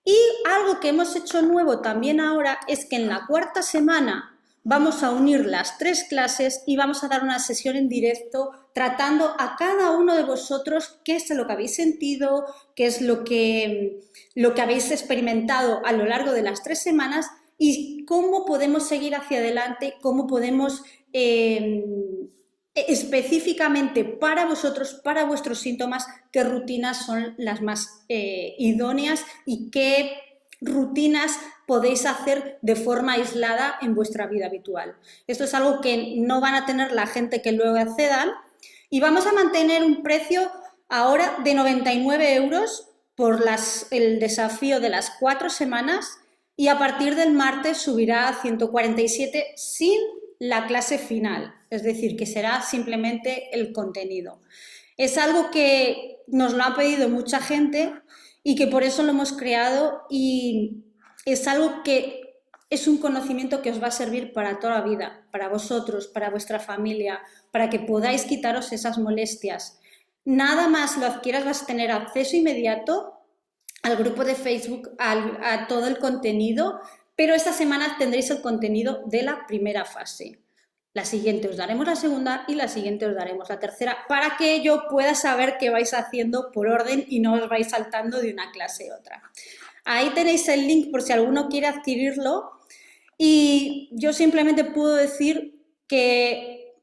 y algo que hemos hecho nuevo también ahora es que en la cuarta semana vamos a unir las 3 clases y vamos a dar una sesión en directo tratando a cada uno de vosotros qué es lo que habéis sentido, qué es lo que habéis experimentado a lo largo de las 3 semanas y cómo podemos seguir hacia adelante, cómo podemos específicamente para vosotros, para vuestros síntomas, qué rutinas son las más idóneas y qué rutinas podéis hacer de forma aislada en vuestra vida habitual. Esto es algo que no van a tener la gente que luego accedan y vamos a mantener un precio ahora de 99 euros por el desafío de las 4 semanas y a partir del martes subirá a 147 sin la clase final, es decir, que será simplemente el contenido. Es algo que nos lo ha pedido mucha gente y que por eso lo hemos creado y es algo que es un conocimiento que os va a servir para toda la vida, para vosotros, para vuestra familia, para que podáis quitaros esas molestias. Nada más lo adquieras vas a tener acceso inmediato al grupo de Facebook, a todo el contenido, pero esta semana tendréis el contenido de la primera fase. La siguiente os daremos la segunda y la siguiente os daremos la tercera para que yo pueda saber qué vais haciendo por orden y no os vais saltando de una clase a otra. Ahí tenéis el link por si alguno quiere adquirirlo y yo simplemente puedo decir que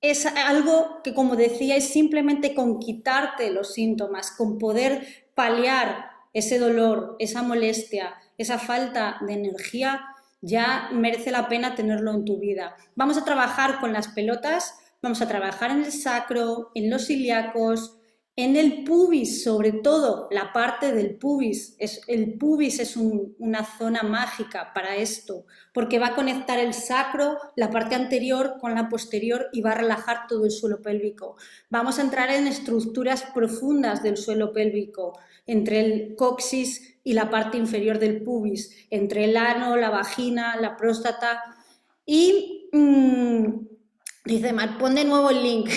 es algo que, como decíais, simplemente con quitarte los síntomas, con poder paliar ese dolor, esa molestia, esa falta de energía, ya merece la pena tenerlo en tu vida. Vamos a trabajar con las pelotas, vamos a trabajar en el sacro, en los ilíacos, en el pubis, sobre todo la parte del pubis. El pubis es una zona mágica para esto, porque va a conectar el sacro, la parte anterior con la posterior y va a relajar todo el suelo pélvico. Vamos a entrar en estructuras profundas del suelo pélvico, entre el coxis y la parte inferior del pubis, entre el ano, la vagina, la próstata y... dice Mar, pon de nuevo el link.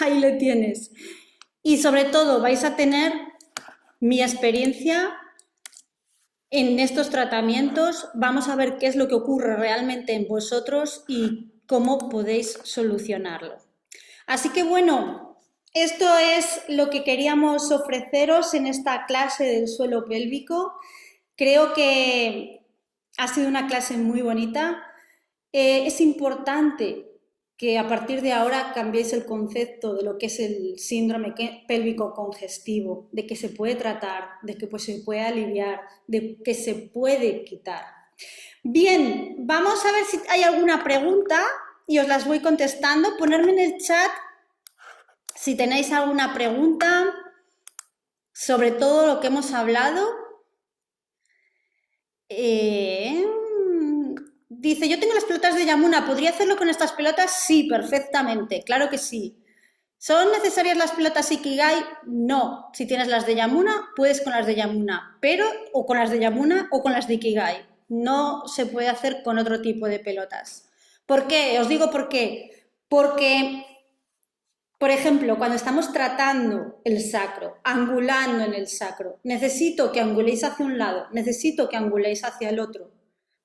Ahí lo tienes. Y sobre todo vais a tener mi experiencia en estos tratamientos. Vamos a ver qué es lo que ocurre realmente en vosotros y cómo podéis solucionarlo. Así que bueno, esto es lo que queríamos ofreceros en esta clase del suelo pélvico. Creo que ha sido una clase muy bonita. Es importante que a partir de ahora cambiéis el concepto de lo que es el síndrome pélvico congestivo, de que se puede tratar, de que pues, se puede aliviar, de que se puede quitar. Bien, vamos a ver si hay alguna pregunta y os las voy contestando. Ponerme en el chat si tenéis alguna pregunta sobre todo lo que hemos hablado. Dice, yo tengo las pelotas de Yamuna, ¿podría hacerlo con estas pelotas? Sí, perfectamente, claro que sí. ¿Son necesarias las pelotas Ikigai? No. Si tienes las de Yamuna, puedes con las de Yamuna, pero o con las de Yamuna o con las de Ikigai. No se puede hacer con otro tipo de pelotas. ¿Por qué? Os digo por qué. Porque, por ejemplo, cuando estamos tratando el sacro, angulando en el sacro, necesito que anguléis hacia un lado, necesito que anguléis hacia el otro.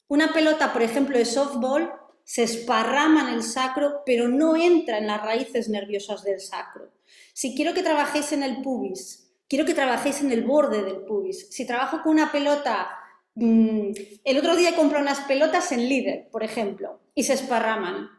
Una pelota, por ejemplo, de softball, se esparrama en el sacro, pero no entra en las raíces nerviosas del sacro. Si quiero que trabajéis en el pubis, quiero que trabajéis en el borde del pubis. Si trabajo con una pelota, el otro día compré unas pelotas en Lidl, por ejemplo, y se esparraman.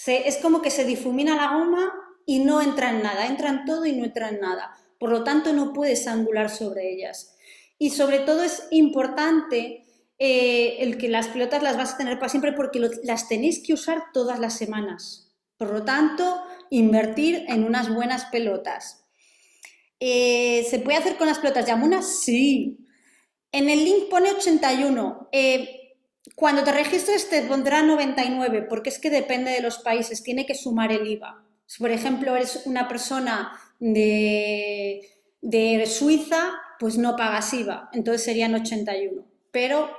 Es como que se difumina la goma y no entra en nada, entra en todo y no entra en nada. Por lo tanto, no puedes angular sobre ellas. Y sobre todo es importante el que las pelotas las vas a tener para siempre porque las tenéis que usar todas las semanas. Por lo tanto, invertir en unas buenas pelotas. ¿Se puede hacer con las pelotas Yamuna? Sí. En el link pone 81. Cuando te registres te pondrá 99, porque es que depende de los países, tiene que sumar el IVA. Si, por ejemplo, eres una persona de Suiza, pues no pagas IVA, entonces serían 81. Pero,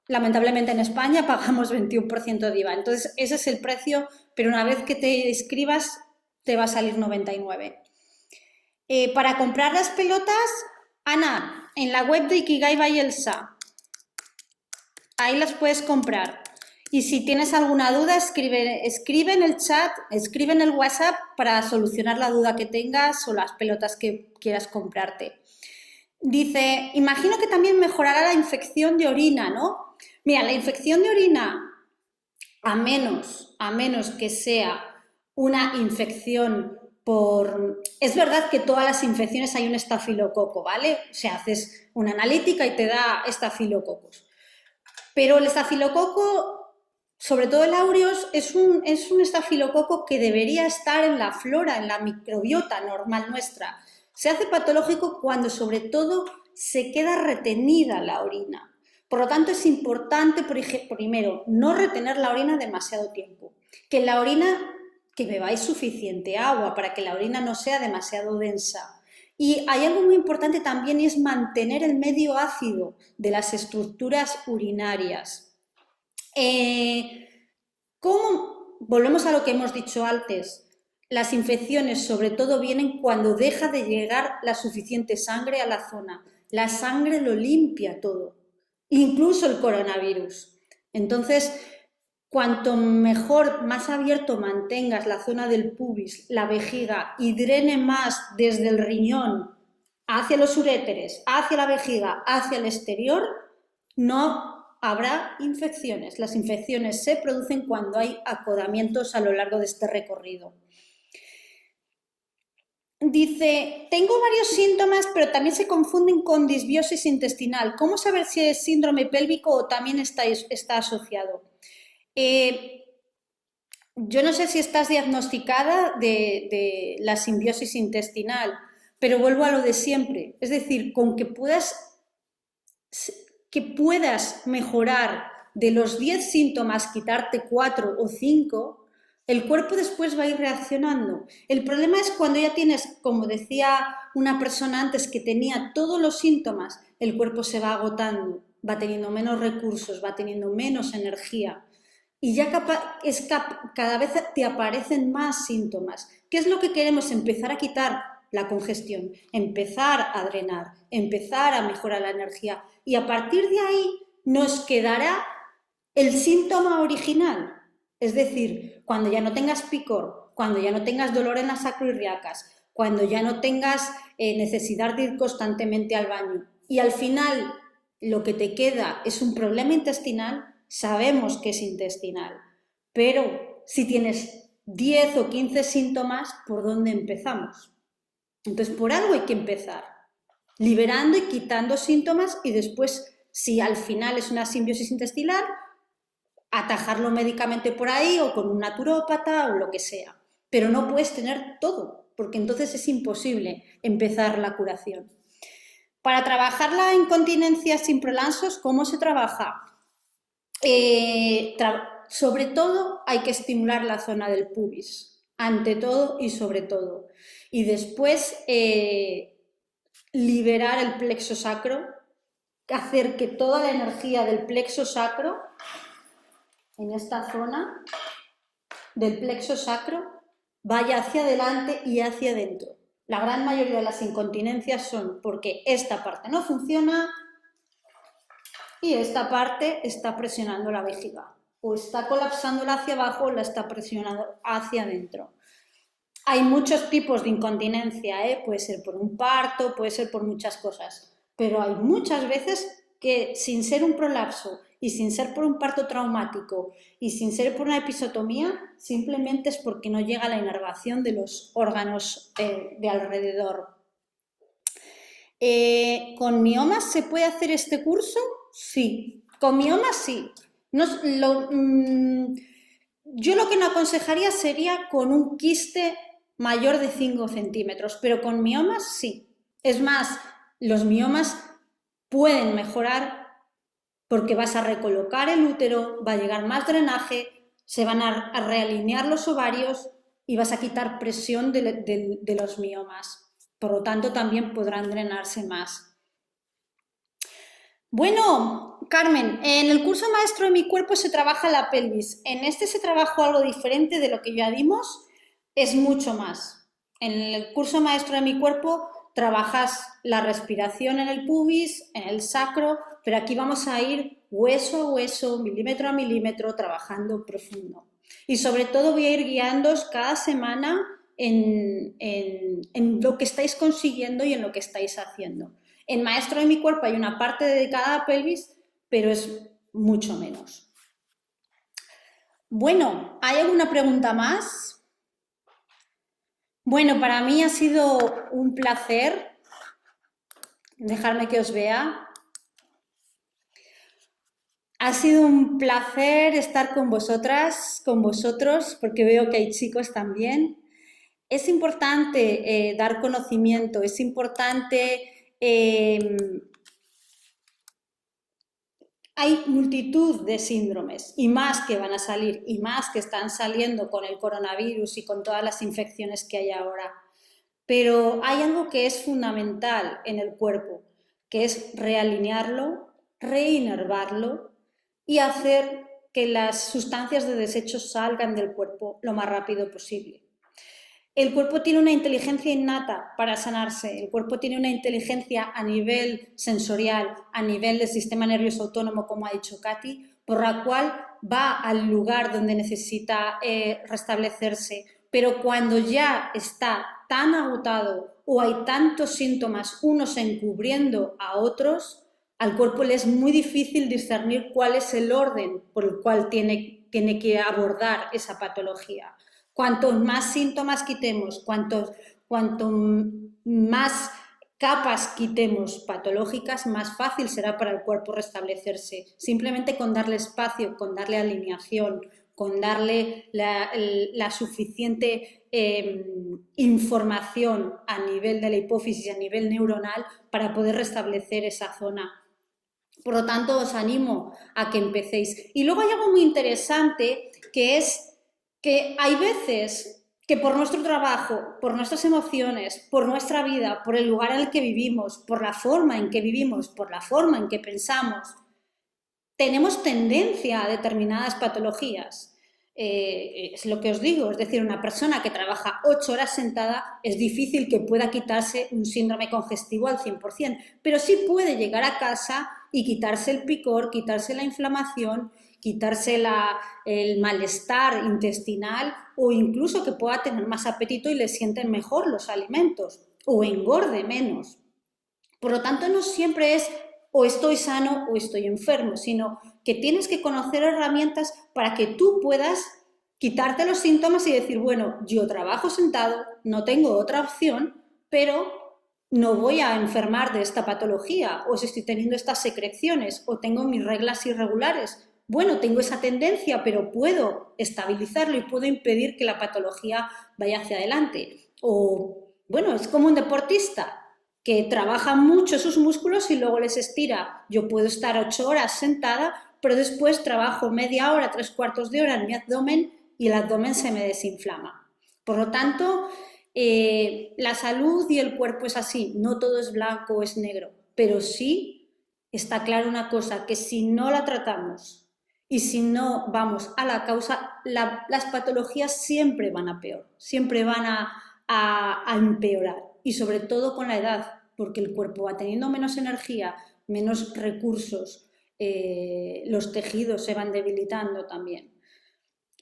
lamentablemente, en España pagamos 21% de IVA. Entonces, ese es el precio, pero una vez que te inscribas, te va a salir 99. Para comprar las pelotas, Ana, en la web de Ikigai by Elsa, ahí las puedes comprar. Y si tienes alguna duda, escribe en el chat, escribe en el WhatsApp para solucionar la duda que tengas o las pelotas que quieras comprarte. Dice, imagino que también mejorará la infección de orina, ¿no? Mira, la infección de orina, a menos que sea una infección por... Es verdad que todas las infecciones hay un estafilococo, ¿vale? O sea, haces una analítica y te da estafilococos. Pero el estafilococo, sobre todo el aureus, es un estafilococo que debería estar en la flora, en la microbiota normal nuestra. Se hace patológico cuando, sobre todo, se queda retenida la orina. Por lo tanto, es importante, primero, no retener la orina demasiado tiempo. Que bebáis suficiente agua para que la orina no sea demasiado densa. Y hay algo muy importante también, y es mantener el medio ácido de las estructuras urinarias. Volvemos a lo que hemos dicho antes. Las infecciones sobre todo vienen cuando deja de llegar la suficiente sangre a la zona. La sangre lo limpia todo, incluso el coronavirus. Entonces, cuanto mejor, más abierto mantengas la zona del pubis, la vejiga, y drene más desde el riñón hacia los uréteres, hacia la vejiga, hacia el exterior, no habrá infecciones. Las infecciones se producen cuando hay acodamientos a lo largo de este recorrido. Dice, tengo varios síntomas, pero también se confunden con disbiosis intestinal. ¿Cómo saber si es síndrome pélvico o también está asociado? Yo no sé si estás diagnosticada de la simbiosis intestinal, pero vuelvo a lo de siempre. Es decir, con que puedas mejorar de los 10 síntomas, quitarte 4 o 5, el cuerpo después va a ir reaccionando. El problema es cuando ya tienes, como decía una persona antes, que tenía todos los síntomas, el cuerpo se va agotando, va teniendo menos recursos, va teniendo menos energía. Y ya cada vez te aparecen más síntomas. ¿Qué es lo que queremos? Empezar a quitar la congestión, empezar a drenar, empezar a mejorar la energía. Y a partir de ahí nos quedará el síntoma original. Es decir, cuando ya no tengas picor, cuando ya no tengas dolor en las sacroiliacas, cuando ya no tengas necesidad de ir constantemente al baño y al final lo que te queda es un problema intestinal, sabemos que es intestinal, pero si tienes 10 o 15 síntomas, ¿por dónde empezamos? Entonces, por algo hay que empezar, liberando y quitando síntomas y después, si al final es una simbiosis intestinal, atajarlo médicamente por ahí o con un naturópata o lo que sea. Pero no puedes tener todo, porque entonces es imposible empezar la curación. Para trabajar la incontinencia sin prolaxos, ¿cómo se trabaja? Sobre todo hay que estimular la zona del pubis, ante todo y sobre todo. Y después liberar el plexo sacro, hacer que toda la energía del plexo sacro, en esta zona del plexo sacro, vaya hacia adelante y hacia adentro. La gran mayoría de las incontinencias son porque esta parte no funciona y esta parte está presionando la vejiga. O está colapsándola hacia abajo o la está presionando hacia adentro. Hay muchos tipos de incontinencia, puede ser por un parto, puede ser por muchas cosas, pero hay muchas veces que sin ser un prolapso y sin ser por un parto traumático y sin ser por una episiotomía, simplemente es porque no llega la inervación de los órganos de alrededor. ¿Con miomas se puede hacer este curso? Sí, con miomas sí. Yo lo que no aconsejaría sería con un quiste mayor de 5 centímetros, pero con miomas sí. Es más, los miomas pueden mejorar porque vas a recolocar el útero, va a llegar más drenaje, se van a realinear los ovarios y vas a quitar presión de los miomas. Por lo tanto, también podrán drenarse más. Bueno, Carmen, en el curso maestro de mi cuerpo se trabaja la pelvis. En este se trabaja algo diferente de lo que ya vimos, es mucho más. En el curso maestro de mi cuerpo trabajas la respiración en el pubis, en el sacro, pero aquí vamos a ir hueso a hueso, milímetro a milímetro, trabajando profundo. Y sobre todo voy a ir guiándoos cada semana en lo que estáis consiguiendo y en lo que estáis haciendo. En Maestro de mi cuerpo hay una parte dedicada a pelvis, pero es mucho menos. Bueno, ¿hay alguna pregunta más? Bueno, para mí ha sido un placer. Dejarme que os vea. Ha sido un placer estar con vosotras, con vosotros, porque veo que hay chicos también. Es importante dar conocimiento, es importante... hay multitud de síndromes y más que van a salir y más que están saliendo con el coronavirus y con todas las infecciones que hay ahora. Pero hay algo que es fundamental en el cuerpo, que es realinearlo, reinervarlo y hacer que las sustancias de desecho salgan del cuerpo lo más rápido posible. El cuerpo tiene una inteligencia innata para sanarse, el cuerpo tiene una inteligencia a nivel sensorial, a nivel del sistema nervioso autónomo, como ha dicho Katy, por la cual va al lugar donde necesita restablecerse, pero cuando ya está tan agotado o hay tantos síntomas, unos encubriendo a otros, al cuerpo le es muy difícil discernir cuál es el orden por el cual tiene que abordar esa patología. Cuantos más síntomas quitemos, cuanto más capas quitemos patológicas, más fácil será para el cuerpo restablecerse. Simplemente con darle espacio, con darle alineación, con darle la suficiente información a nivel de la hipófisis, a nivel neuronal, para poder restablecer esa zona. Por lo tanto, os animo a que empecéis. Y luego hay algo muy interesante, que es que hay veces que por nuestro trabajo, por nuestras emociones, por nuestra vida, por el lugar en el que vivimos, por la forma en que vivimos, por la forma en que pensamos, tenemos tendencia a determinadas patologías. Es lo que os digo, es decir, una persona que trabaja 8 horas sentada es difícil que pueda quitarse un síndrome congestivo al 100%, pero sí puede llegar a casa y quitarse el picor, quitarse la inflamación, quitarse el malestar intestinal o incluso que pueda tener más apetito y le sienten mejor los alimentos o engorde menos. Por lo tanto, no siempre es o estoy sano o estoy enfermo, sino que tienes que conocer herramientas para que tú puedas quitarte los síntomas y decir, bueno, yo trabajo sentado, no tengo otra opción, pero no voy a enfermar de esta patología, o si estoy teniendo estas secreciones, o tengo mis reglas irregulares. Bueno, tengo esa tendencia, pero puedo estabilizarlo y puedo impedir que la patología vaya hacia adelante. O, bueno, es como un deportista que trabaja mucho sus músculos y luego les estira. Yo puedo estar 8 horas sentada, pero después trabajo media hora, 3/4 de hora en mi abdomen y el abdomen se me desinflama. Por lo tanto, la salud y el cuerpo es así, no todo es blanco o es negro, pero sí está claro una cosa, que si no la tratamos y si no vamos a la causa, las patologías siempre van a peor, siempre van a empeorar, y sobre todo con la edad, porque el cuerpo va teniendo menos energía, menos recursos, los tejidos se van debilitando también.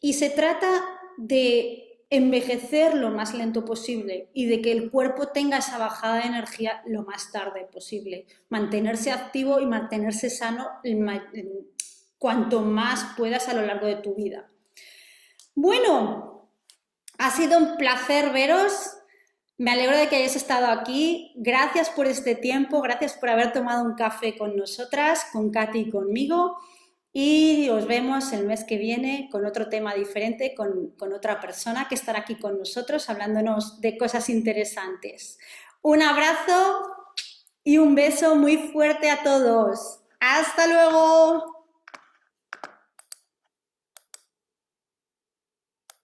Y se trata de envejecer lo más lento posible y de que el cuerpo tenga esa bajada de energía lo más tarde posible. Mantenerse activo y mantenerse sano cuanto más puedas a lo largo de tu vida. Bueno, ha sido un placer veros. Me alegro de que hayáis estado aquí. Gracias por este tiempo, gracias por haber tomado un café con nosotras, con Katy y conmigo. Y os vemos el mes que viene con otro tema diferente, con otra persona que estará aquí con nosotros hablándonos de cosas interesantes. Un abrazo Y un beso muy fuerte a todos. ¡Hasta luego!